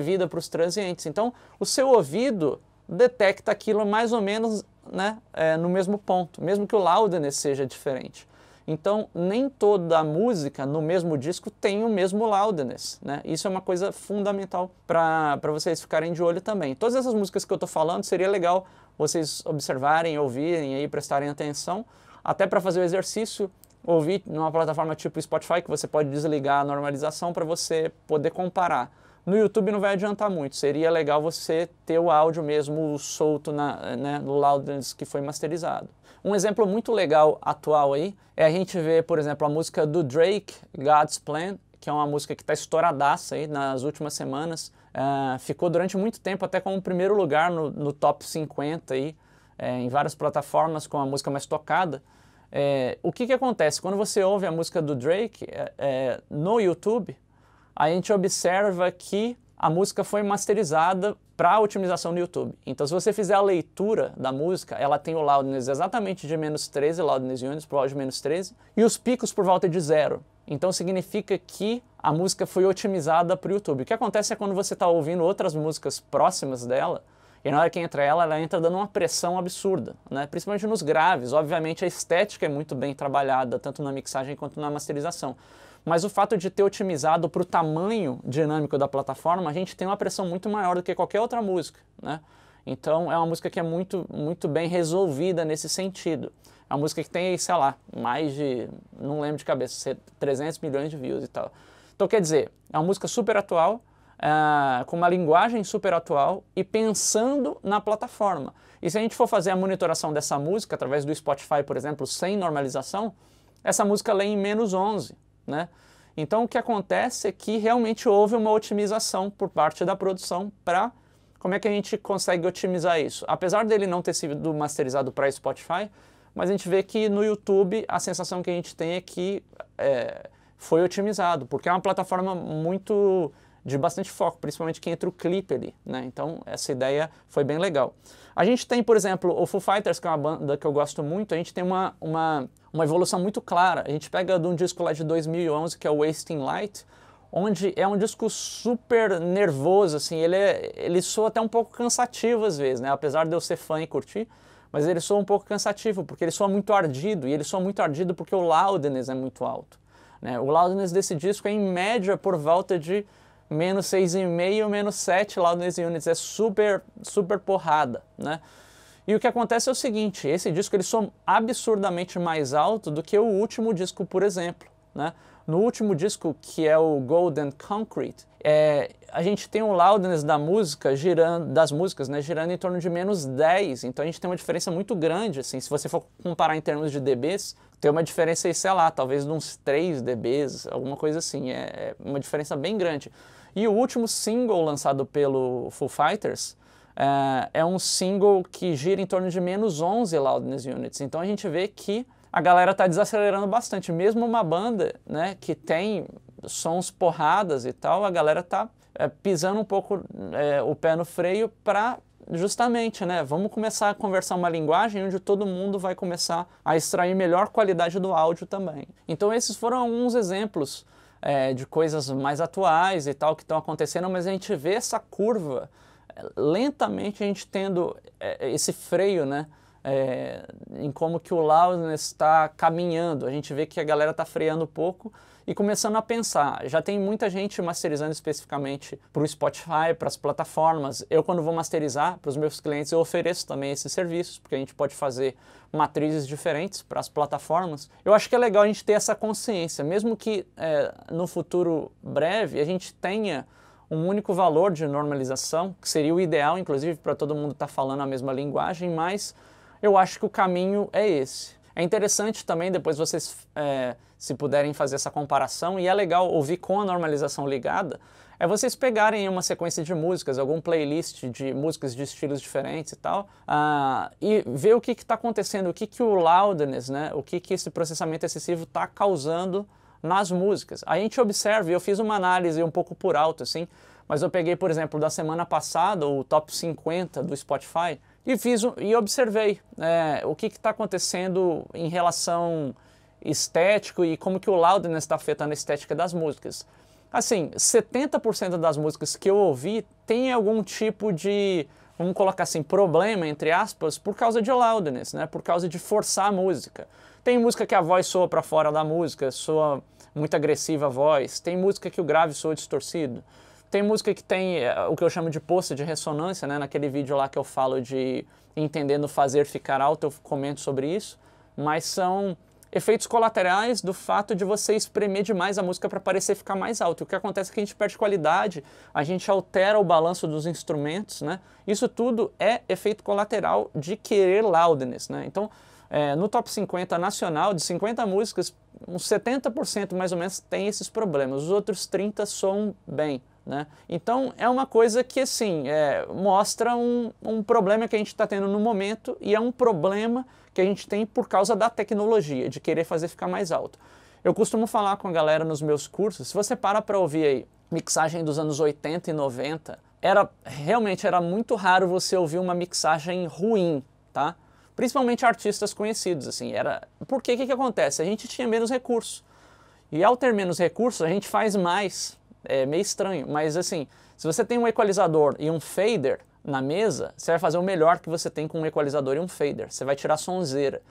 vida para os transientes. Então, o seu ouvido detecta aquilo mais ou menos, né, no mesmo ponto, mesmo que o loudness seja diferente. Então, nem toda a música no mesmo disco tem o mesmo loudness, né? Isso é uma coisa fundamental para vocês ficarem de olho também. Todas essas músicas que eu estou falando, seria legal vocês observarem, ouvirem e prestarem atenção, até para fazer o exercício, ouvir numa plataforma tipo Spotify, que você pode desligar a normalização para você poder comparar. No YouTube não vai adiantar muito, seria legal você ter o áudio mesmo solto no loudness que foi masterizado. Um exemplo muito legal atual aí é a gente ver, por exemplo, a música do Drake, God's Plan, que é uma música que está estouradaça aí nas últimas semanas. Ficou durante muito tempo até como primeiro lugar no top 50 aí, em várias plataformas com a música mais tocada. O que acontece? Quando você ouve a música do Drake no YouTube, a gente observa que a música foi masterizada para otimização no YouTube. Então, se você fizer a leitura da música, ela tem o loudness exatamente de menos 13 loudness units, por volta de menos 13, e os picos por volta de 0. Então, significa que a música foi otimizada para o YouTube. O que acontece é quando você está ouvindo outras músicas próximas dela, e na hora que entra ela entra dando uma pressão absurda, né? Principalmente nos graves. Obviamente, a estética é muito bem trabalhada, tanto na mixagem quanto na masterização. Mas o fato de ter otimizado para o tamanho dinâmico da plataforma, a gente tem uma pressão muito maior do que qualquer outra música, né? Então é uma música que é muito, muito bem resolvida nesse sentido. É uma música que tem, sei lá, mais de, não lembro de cabeça, 300 milhões de views e tal. Então quer dizer, é uma música super atual, com uma linguagem super atual e pensando na plataforma. E se a gente for fazer a monitoração dessa música, através do Spotify, por exemplo, sem normalização, essa música lê em menos 11. Né? Então o que acontece é que realmente houve uma otimização por parte da produção para como é que a gente consegue otimizar isso. Apesar dele não ter sido masterizado para Spotify, mas a gente vê que no YouTube a sensação que a gente tem é que foi otimizado, porque é uma plataforma de bastante foco, principalmente que entra o clipe ali, né? Então essa ideia foi bem legal. A gente tem, por exemplo, o Foo Fighters, que é uma banda que eu gosto muito, a gente tem uma evolução muito clara. A gente pega de um disco lá de 2011, que é o Wasting Light, onde é um disco super nervoso, assim, ele soa até um pouco cansativo às vezes, né? Apesar de eu ser fã e curtir, mas ele soa um pouco cansativo, porque ele soa muito ardido, e ele soa muito ardido porque o loudness é muito alto, né? O loudness desse disco é em média por volta de menos 6,5, menos 7 loudness units, é super, super porrada, né? E o que acontece é o seguinte, esse disco ele soa absurdamente mais alto do que o último disco, por exemplo, né? No último disco, que é o Golden Concrete, a gente tem um loudness das músicas, né, girando em torno de menos 10, então a gente tem uma diferença muito grande, assim, se você for comparar em termos de dBs, tem uma diferença aí, sei lá, talvez de uns 3 dBs, alguma coisa assim, é uma diferença bem grande. E o último single lançado pelo Foo Fighters é um single que gira em torno de menos 11 loudness units, então a gente vê que a galera está desacelerando bastante, mesmo uma banda, né, que tem sons porradas e tal, a galera tá pisando um pouco o pé no freio para justamente, né, vamos começar a conversar uma linguagem onde todo mundo vai começar a extrair melhor qualidade do áudio também. Então esses foram alguns exemplos de coisas mais atuais e tal que estão acontecendo, mas a gente vê essa curva lentamente a gente tendo esse freio, né, em como que o loudness está caminhando. A gente vê que a galera está freando um pouco e começando a pensar. Já tem muita gente masterizando especificamente para o Spotify, para as plataformas. Eu, quando vou masterizar para os meus clientes, eu ofereço também esses serviços, porque a gente pode fazer matrizes diferentes para as plataformas. Eu acho que é legal a gente ter essa consciência, mesmo que no futuro breve a gente tenha um único valor de normalização, que seria o ideal, inclusive, para todo mundo estar falando a mesma linguagem, mas eu acho que o caminho é esse. É interessante também, depois vocês, se puderem fazer essa comparação, e é legal ouvir com a normalização ligada, é vocês pegarem uma sequência de músicas, algum playlist de músicas de estilos diferentes e tal, e ver o que está acontecendo, o que o loudness, né, o que esse processamento excessivo está causando nas músicas. A gente observa, e eu fiz uma análise um pouco por alto, assim, mas eu peguei, por exemplo, da semana passada, o top 50 do Spotify, e observei o que está acontecendo em relação estético e como que o loudness está afetando a estética das músicas. Assim, 70% das músicas que eu ouvi tem algum tipo de, vamos colocar assim, problema, entre aspas, por causa de loudness, né? Por causa de forçar a música. Tem música que a voz soa para fora da música, soa muito agressiva a voz. Tem música que o grave soa distorcido. Tem música que tem o que eu chamo de poça de ressonância, né? Naquele vídeo lá que eu falo de entendendo fazer ficar alto, eu comento sobre isso. Mas são efeitos colaterais do fato de você espremer demais a música para parecer ficar mais alto. O que acontece é que a gente perde qualidade, a gente altera o balanço dos instrumentos, né? Isso tudo é efeito colateral de querer loudness, né? Então, no top 50 nacional, de 50 músicas, uns 70% mais ou menos tem esses problemas. Os outros 30% soam bem, né? Então é uma coisa que assim, mostra um problema que a gente está tendo no momento, e é um problema que a gente tem por causa da tecnologia, de querer fazer ficar mais alto. Eu costumo falar com a galera nos meus cursos, se você para ouvir aí mixagem dos anos 80 e 90, realmente era muito raro você ouvir uma mixagem ruim, tá? Principalmente artistas conhecidos, assim, porque o que acontece? A gente tinha menos recursos, e ao ter menos recursos a gente faz mais. É meio estranho, mas assim, se você tem um equalizador e um fader na mesa, você vai fazer o melhor que você tem com um equalizador e um fader, você vai tirar sonzeira.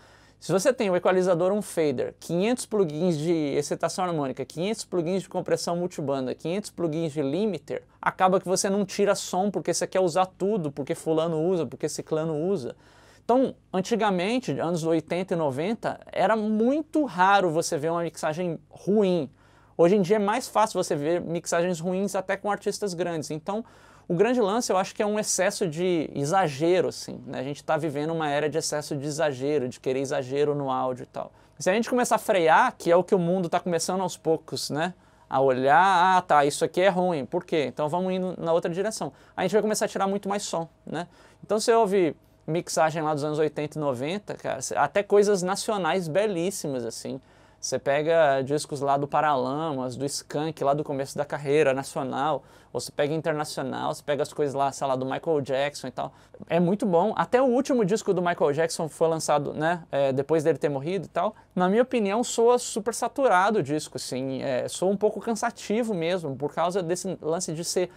Se você tem um equalizador, um fader, 500 plugins de excitação harmônica, 500 plugins de compressão multibanda, 500 plugins de limiter, acaba que você não tira som porque você quer usar tudo, porque fulano usa, porque ciclano usa. Então, antigamente, anos 80 e 90, era muito raro você ver uma mixagem ruim. Hoje em dia é mais fácil você ver mixagens ruins até com artistas grandes. Então, o grande lance eu acho que é um excesso de exagero, assim, né? A gente está vivendo uma era de excesso de exagero, de querer exagero no áudio e tal. Se a gente começar a frear, que é o que o mundo está começando aos poucos, né? A olhar, tá, isso aqui é ruim, por quê? Então vamos indo na outra direção. A gente vai começar a tirar muito mais som, né? Então você ouve mixagem lá dos anos 80 e 90, cara, até coisas nacionais belíssimas, assim. Você pega discos lá do Paralamas, do Skank, lá do começo da carreira nacional, ou você pega internacional, você pega as coisas lá, sei lá, do Michael Jackson e tal. É muito bom. Até o último disco do Michael Jackson foi lançado, né, depois dele ter morrido e tal. Na minha opinião, soa super saturado o disco, assim, soa um pouco cansativo mesmo, por causa desse lance de ser,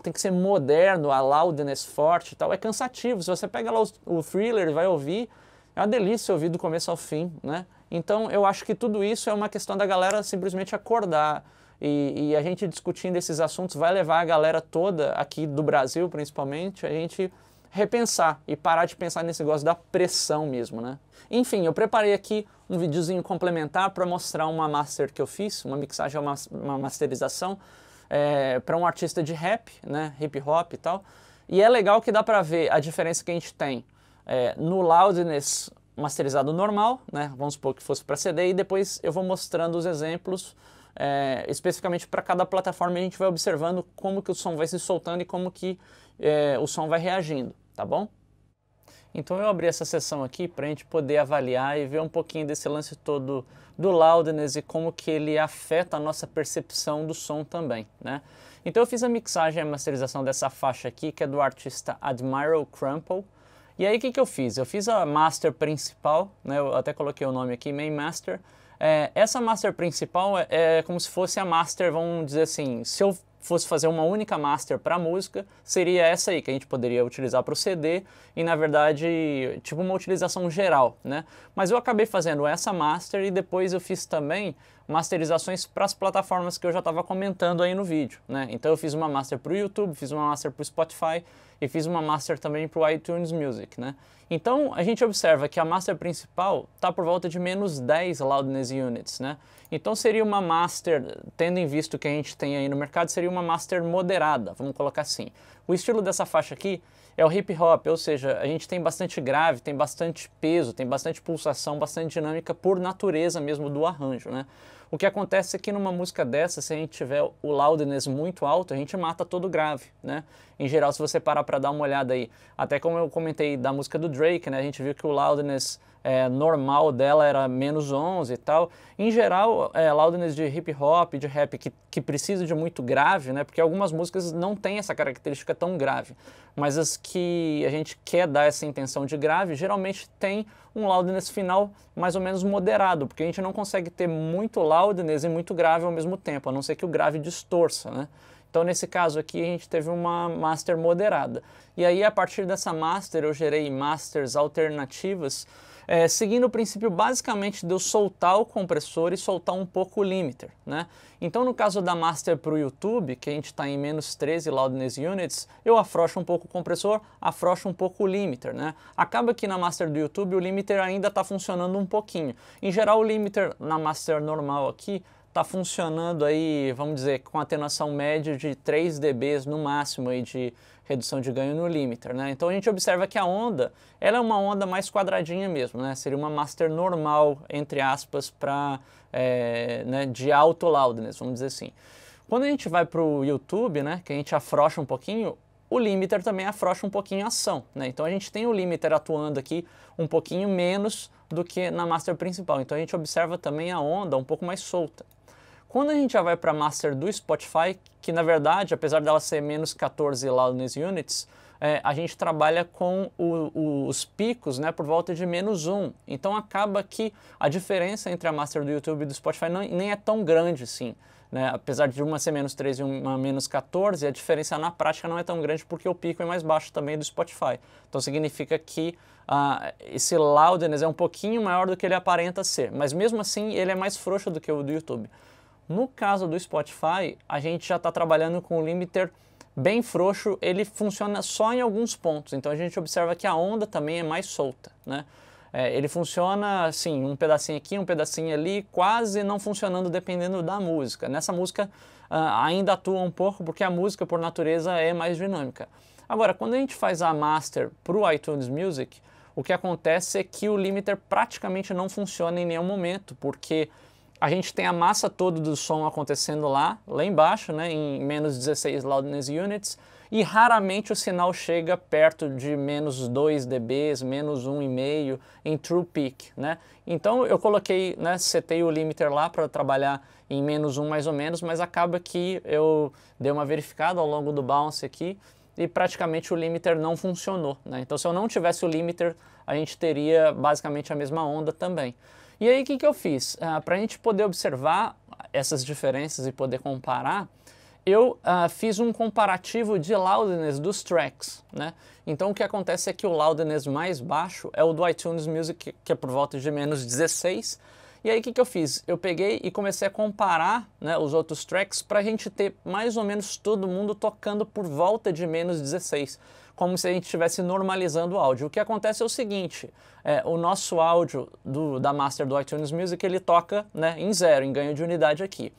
tem que ser moderno, a loudness forte e tal. É cansativo. Se você pega lá o Thriller e vai ouvir, é uma delícia ouvir do começo ao fim, né? Então eu acho que tudo isso é uma questão da galera simplesmente acordar, e a gente discutindo esses assuntos vai levar a galera toda aqui do Brasil principalmente a gente repensar e parar de pensar nesse negócio da pressão mesmo, né? Enfim, eu preparei aqui um videozinho complementar para mostrar uma master que eu fiz, uma mixagem, uma masterização para um artista de rap, né, hip hop e tal, e é legal que dá para ver a diferença que a gente tem no loudness masterizado normal, né? Vamos supor que fosse para CD, e depois eu vou mostrando os exemplos especificamente para cada plataforma, e a gente vai observando como que o som vai se soltando e como que o som vai reagindo, tá bom? Então eu abri essa seção aqui para a gente poder avaliar e ver um pouquinho desse lance todo do loudness e como que ele afeta a nossa percepção do som também, né? Então eu fiz a mixagem e a masterização dessa faixa aqui, que é do artista Admiral Crumple. E aí o que eu fiz? Eu fiz a master principal, né? Eu até coloquei o nome aqui, Main Master. Essa master principal é como se fosse a master, vamos dizer assim, se eu fosse fazer uma única master para música, seria essa aí, que a gente poderia utilizar para o CD e, na verdade, tipo uma utilização geral, né? Mas eu acabei fazendo essa master e depois eu fiz também masterizações para as plataformas que eu já estava comentando aí no vídeo, né? Então eu fiz uma master para o YouTube, fiz uma master para o Spotify e fiz uma master também para o iTunes Music, né? Então a gente observa que a master principal está por volta de menos 10 loudness units, né? Então seria uma master, tendo em vista o que a gente tem aí no mercado, seria uma master moderada, vamos colocar assim. O estilo dessa faixa aqui é o hip hop, ou seja, a gente tem bastante grave, tem bastante peso, tem bastante pulsação, bastante dinâmica por natureza mesmo do arranjo, né? O que acontece é que numa música dessa, se a gente tiver o loudness muito alto, a gente mata todo o grave, né? Em geral, se você parar para dar uma olhada aí, até como eu comentei da música do Drake, né? A gente viu que o loudness normal dela era menos 11 e tal. Em geral, loudness de hip hop, de rap, que precisa de muito grave, né? Porque algumas músicas não têm essa característica tão grave. Mas as que a gente quer dar essa intenção de grave, geralmente tem um loudness final mais ou menos moderado, porque a gente não consegue ter muito loudness e muito grave ao mesmo tempo, a não ser que o grave distorça, né? Então, nesse caso aqui, a gente teve uma master moderada. E aí, a partir dessa master, eu gerei masters alternativas, seguindo o princípio basicamente de eu soltar o compressor e soltar um pouco o limiter, né? Então, no caso da master para o YouTube, que a gente está em menos 13 loudness units, eu afrouxo um pouco o compressor, afrouxo um pouco o limiter, né? Acaba que na master do YouTube o limiter ainda está funcionando um pouquinho. Em geral, o limiter na master normal aqui está funcionando aí, vamos dizer, com atenuação média de 3 dB no máximo aí de redução de ganho no limiter, né? Então a gente observa que a onda, ela é uma onda mais quadradinha mesmo, né? Seria uma master normal, entre aspas, para né, de alto loudness, vamos dizer assim. Quando a gente vai para o YouTube, né, que a gente afrouxa um pouquinho, o limiter também afrouxa um pouquinho a ação, né? Então a gente tem o limiter atuando aqui um pouquinho menos do que na master principal. Então a gente observa também a onda um pouco mais solta. Quando a gente já vai para a master do Spotify, que na verdade, apesar dela ser menos 14 loudness units, a gente trabalha com os picos, né, por volta de menos 1. Então acaba que a diferença entre a master do YouTube e do Spotify nem é tão grande assim, né? Apesar de uma ser menos 13 e uma menos 14, a diferença na prática não é tão grande porque o pico é mais baixo também do Spotify. Então significa que esse loudness é um pouquinho maior do que ele aparenta ser, mas mesmo assim ele é mais frouxo do que o do YouTube. No caso do Spotify, a gente já está trabalhando com o limiter bem frouxo, ele funciona só em alguns pontos, então a gente observa que a onda também é mais solta, né? Ele funciona assim, um pedacinho aqui, um pedacinho ali, quase não funcionando dependendo da música. Nessa música ainda atua um pouco porque a música por natureza é mais dinâmica. Agora, quando a gente faz a master para o iTunes Music, o que acontece é que o limiter praticamente não funciona em nenhum momento, porque a gente tem a massa toda do som acontecendo lá embaixo, né, em menos 16 loudness units, e raramente o sinal chega perto de menos 2 dB, menos 1,5 em true peak, né? Então eu coloquei, né, setei o limiter lá para trabalhar em menos 1 mais ou menos, mas acaba que eu dei uma verificada ao longo do bounce aqui e praticamente o limiter não funcionou, né? Então se eu não tivesse o limiter, a gente teria basicamente a mesma onda também. E aí o que eu fiz? Para a gente poder observar essas diferenças e poder comparar, eu fiz um comparativo de loudness dos tracks, né? Então o que acontece é que o loudness mais baixo é o do iTunes Music, que é por volta de menos 16. E aí o que eu fiz? Eu peguei e comecei a comparar, né, os outros tracks para a gente ter mais ou menos todo mundo tocando por volta de menos 16. Como se a gente estivesse normalizando o áudio. O que acontece é o seguinte, o nosso áudio da master do iTunes Music, ele toca, né, em 0, em ganho de unidade aqui.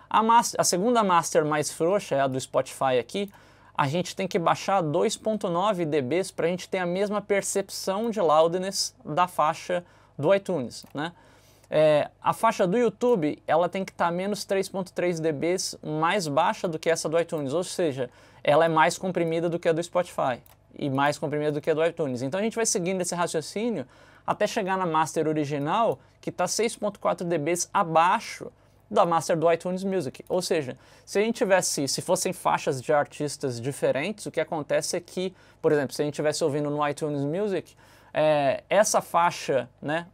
A segunda master mais frouxa, é a do Spotify aqui, a gente tem que baixar 2.9 dB para a gente ter a mesma percepção de loudness da faixa do iTunes, né? A faixa do YouTube, ela tem que estar menos 3.3 dB mais baixa do que essa do iTunes, ou seja, ela é mais comprimida do que a do Spotify. e mais comprimida do que a do iTunes. Então a gente vai seguindo esse raciocínio até chegar na master original, que está 6.4 dB abaixo da master do iTunes Music. Ou seja, se fossem faixas de artistas diferentes, o que acontece é que, por exemplo, se a gente estivesse ouvindo no iTunes Music, essa faixa, né,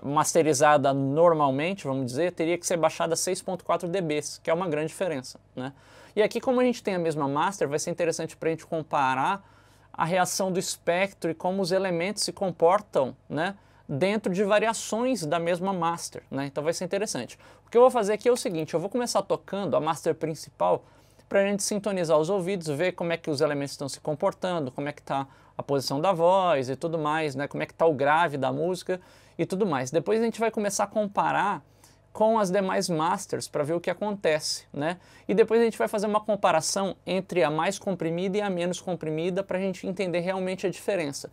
masterizada normalmente, vamos dizer, teria que ser baixada a 6.4 dB, que é uma grande diferença, né? E aqui, como a gente tem a mesma master, vai ser interessante para a gente comparar a reação do espectro e como os elementos se comportam, né, dentro de variações da mesma master, né? Então vai ser interessante. O que eu vou fazer aqui é o seguinte, eu vou começar tocando a master principal para a gente sintonizar os ouvidos, ver como é que os elementos estão se comportando, como é que está a posição da voz e tudo mais, né? Como é que está o grave da música e tudo mais. Depois a gente vai começar a comparar com as demais masters para ver o que acontece, né? E depois a gente vai fazer uma comparação entre a mais comprimida e a menos comprimida para a gente entender realmente a diferença.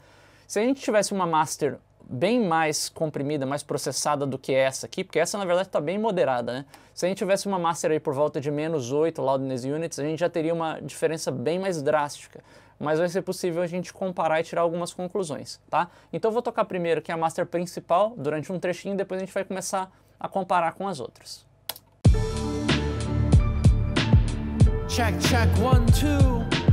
Se a gente tivesse uma master bem mais comprimida, mais processada do que essa aqui, porque essa na verdade está bem moderada, né? Se a gente tivesse uma master aí por volta de -8 loudness units, a gente já teria uma diferença bem mais drástica. Mas vai ser possível a gente comparar e tirar algumas conclusões, tá? Então eu vou tocar primeiro aqui a master principal durante um trechinho, depois a gente vai começar a comparar com as outras. Check, check, 1, 2.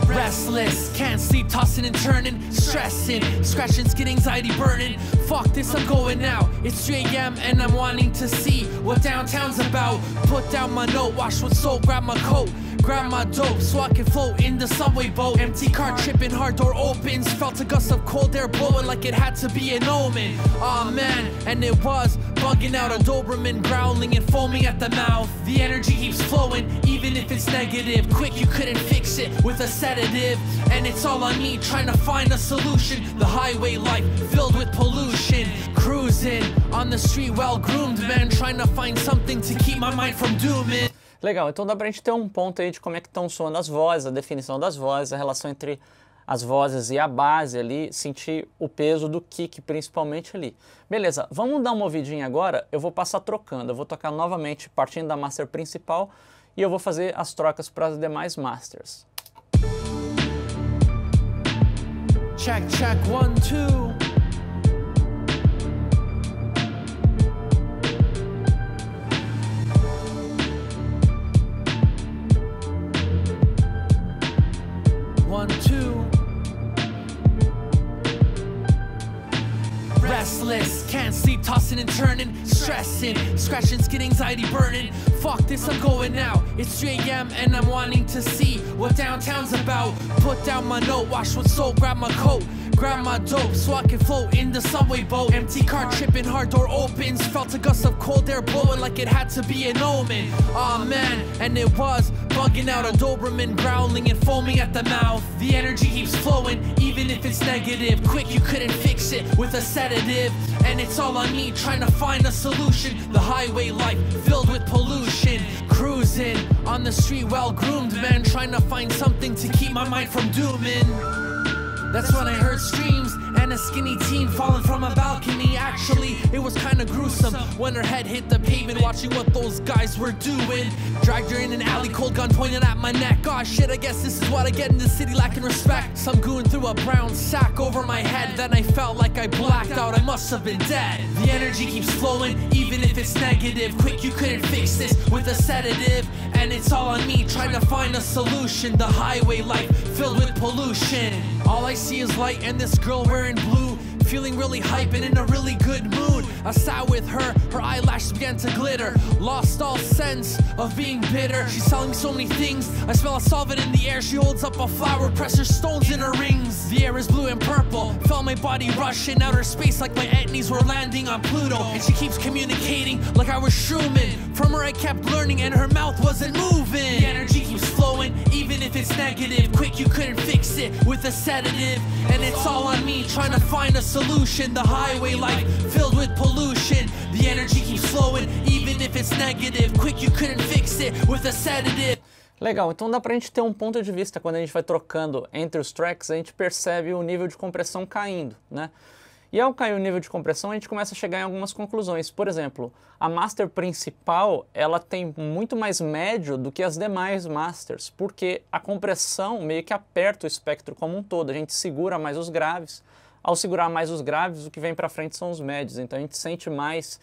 Restless, can't sleep, tossing and turning, stressing, scratching, skin, anxiety burning. Fuck this, I'm going out. It's 3 AM and I'm wanting to see what downtown's about. Put down my note, wash with soap, grab my coat, grab my dope so I can float in the subway boat. Empty car tripping, hard door opens. Felt a gust of cold air blowing like it had to be an omen. Aw man, and it was bugging out, a Doberman growling and foaming at the mouth. The energy keeps flowing, even if it's negative. Quick, you couldn't fix it with a sedative. And it's all on me, trying to find a solution. The highway life filled with pollution. Cruising on the street, well-groomed man, trying to find something to keep my mind from dooming. Legal, então dá pra gente ter um ponto aí de como é que estão soando as vozes, a definição das vozes, a relação entre as vozes e a base ali, sentir o peso do kick principalmente ali. Beleza, vamos dar uma ouvidinha agora, eu vou passar trocando, eu vou tocar novamente partindo da master principal e eu vou fazer as trocas para as demais masters. Check, check, 1, 2. Restless, can't sleep, tossing and turning, stressing, scratching, skin, anxiety burning. Fuck this, I'm going out. It's 3 AM and I'm wanting to see what downtown's about. Put down my note, wash with soap, grab my coat, grab my dope so I can float in the subway boat. Empty car tripping, hard door opens. Felt a gust of cold air blowing like it had to be an omen. Aw man, and it was bugging out, a Doberman growling and foaming at the mouth. The energy keeps flowing, even if it's negative. Quick, you couldn't fix it with a sedative. And it's all on me, trying to find a solution. The highway life filled with pollution. Cruising on the street, well-groomed man, trying to find something to keep my mind from dooming. That's when I heard screams and a skinny teen falling from a balcony. Actually, it was kinda gruesome when her head hit the pavement, watching what those guys were doing. Dragged her in an alley, cold gun pointed at my neck. Oh shit, I guess this is what I get in the city, lacking respect. Some goon threw a brown sack over my head, then I felt like I blacked out, I must have been dead. The energy keeps flowing, even if it's negative. Quick, you couldn't fix this with a sedative. And it's all on me, trying to find a solution. The highway life filled with pollution. All I see is light and this girl wearing blue, feeling really hype and in a really good mood. I sat with her, her eyelashes began to glitter, lost all sense of being bitter. She's telling me so many things, I smell a solvent in the air. She holds up a flower, presses stones in her rings. The air is blue and purple, felt my body rush in outer space like my etnies were landing on Pluto. And she keeps communicating like I was Schumann. From her I kept learning and her mouth wasn't moving. The energy keeps flowing, even if it's negative. Quick, you couldn't fix it with a sedative. And it's all on me, trying to find a solution. The highway life filled with pollution. The energy keeps flowing, even if it's negative. Quick, you couldn't fix it with a sedative. Legal, então dá pra gente ter um ponto de vista quando a gente vai trocando entre os tracks, a gente percebe o nível de compressão caindo, né? E ao cair o nível de compressão, a gente começa a chegar em algumas conclusões. Por exemplo, a master principal, ela tem muito mais médio do que as demais masters, porque a compressão meio que aperta o espectro como um todo, a gente segura mais os graves. Ao segurar mais os graves, o que vem para frente são os médios, então a gente sente mais,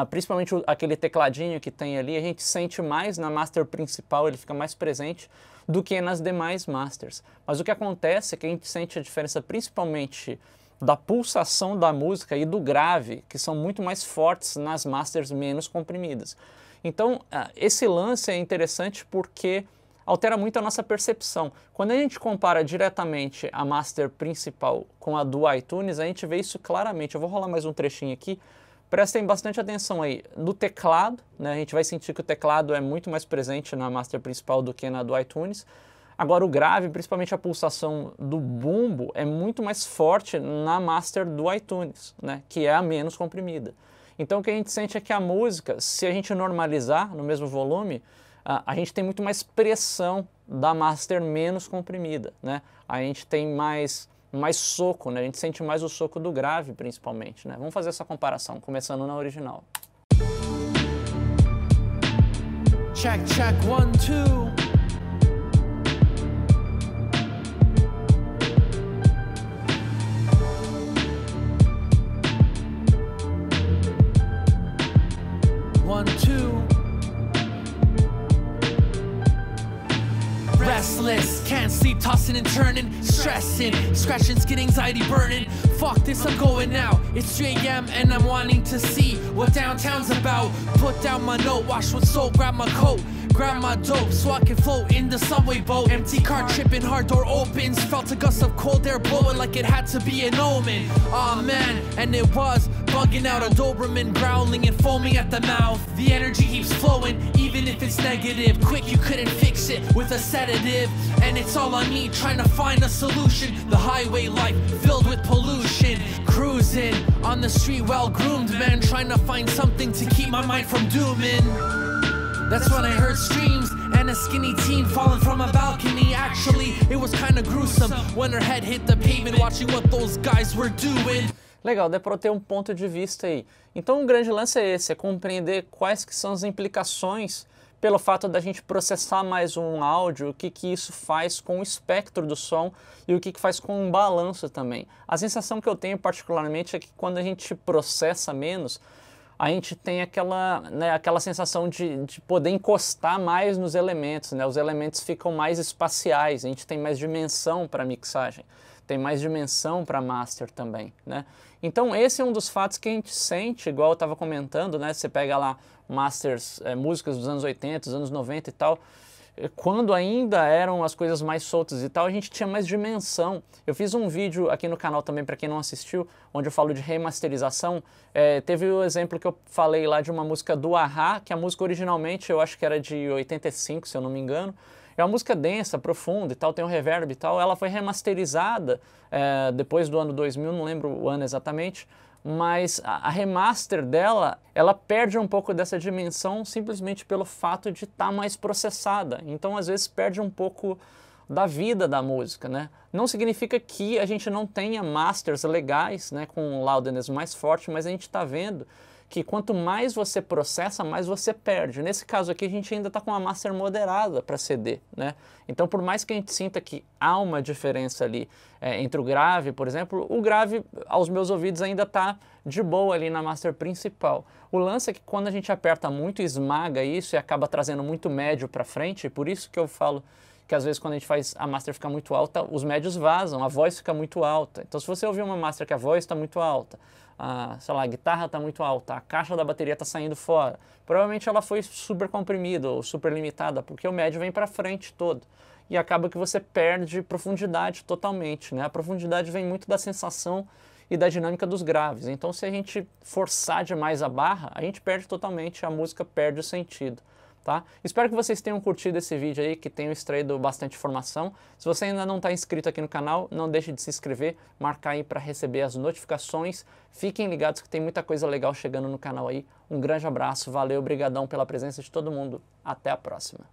principalmente aquele tecladinho que tem ali, a gente sente mais na master principal, ele fica mais presente do que nas demais masters. Mas o que acontece é que a gente sente a diferença principalmente da pulsação da música e do grave, que são muito mais fortes nas masters menos comprimidas. Então, esse lance é interessante porque altera muito a nossa percepção. Quando a gente compara diretamente a master principal com a do iTunes, a gente vê isso claramente. Eu vou rolar mais um trechinho aqui. Prestem bastante atenção aí no teclado, né? A gente vai sentir que o teclado é muito mais presente na master principal do que na do iTunes. Agora o grave, principalmente a pulsação do bumbo, é muito mais forte na master do iTunes, né? Que é a menos comprimida. Então o que a gente sente é que a música, se a gente normalizar no mesmo volume, a gente tem muito mais pressão da master menos comprimida, né? A gente tem mais soco, né? A gente sente mais o soco do grave, principalmente, né? Vamos fazer essa comparação, começando na original. Check, check, 1, 2. Restless, can't sleep, tossing and turning, stressing, scratching, skin, anxiety burning. Fuck this, I'm going out. It's 3 AM and I'm wanting to see what downtown's about. Put down my note, wash with soap, grab my coat, grab my dope so I can float in the subway boat. Empty car tripping, hard door opens. Felt a gust of cold air blowing like it had to be an omen. Aw man, and it was bugging out, a Doberman growling and foaming at the mouth. The energy keeps flowing, even if it's negative. Quick, you couldn't fix it with a sedative. And it's all on me, trying to find a solution. The highway life filled with pollution. Cruising on the street, well-groomed man, trying to find something to keep my mind from dooming. That's when I heard screams and a skinny teen falling from a balcony. Actually, it was kind of gruesome when her head hit the pavement, watching what those guys were doing. Legal, dá para ter um ponto de vista aí. Então o grande lance é esse, é compreender quais que são as implicações pelo fato da gente processar mais um áudio, o que isso faz com o espectro do som e o que faz com o balanço também. A sensação que eu tenho particularmente é que quando a gente processa menos, a gente tem aquela sensação de poder encostar mais nos elementos, né? Os elementos ficam mais espaciais, a gente tem mais dimensão para mixagem, tem mais dimensão para master também, né? Então esse é um dos fatos que a gente sente, igual eu estava comentando, né? Você pega lá masters, músicas dos anos 80, dos anos 90 e tal, quando ainda eram as coisas mais soltas e tal, a gente tinha mais dimensão. Eu fiz um vídeo aqui no canal também, para quem não assistiu, onde eu falo de remasterização. Teve o exemplo que eu falei lá de uma música do A-ha, que a música originalmente eu acho que era de 85, se eu não me engano. É uma música densa, profunda e tal, tem um reverb e tal. Ela foi remasterizada depois do ano 2000, não lembro o ano exatamente, mas a remaster dela, ela perde um pouco dessa dimensão simplesmente pelo fato de estar mais processada. Então, às vezes, perde um pouco da vida da música, né? Não significa que a gente não tenha masters legais, né, com um loudness mais forte, mas a gente está vendo que quanto mais você processa, mais você perde. Nesse caso aqui, a gente ainda está com uma master moderada para CD, né? Então, por mais que a gente sinta que há uma diferença ali entre o grave, por exemplo, o grave, aos meus ouvidos, ainda está de boa ali na master principal. O lance é que quando a gente aperta muito, esmaga isso e acaba trazendo muito médio para frente, por isso que eu falo que às vezes quando a gente faz a master ficar muito alta, os médios vazam, a voz fica muito alta. Então, se você ouvir uma master que a voz está muito alta, sei lá, a guitarra está muito alta, a caixa da bateria está saindo fora, provavelmente ela foi super comprimida ou super limitada, porque o médio vem para frente todo. E acaba que você perde profundidade totalmente, né? A profundidade vem muito da sensação e da dinâmica dos graves. Então, se a gente forçar demais a barra, a gente perde totalmente, a música perde o sentido. Tá? Espero que vocês tenham curtido esse vídeo aí, que tenham extraído bastante informação. Se você ainda não está inscrito aqui no canal, não deixe de se inscrever, marcar aí para receber as notificações. Fiquem ligados que tem muita coisa legal chegando no canal aí. Um grande abraço, valeu, brigadão pela presença de todo mundo. Até a próxima.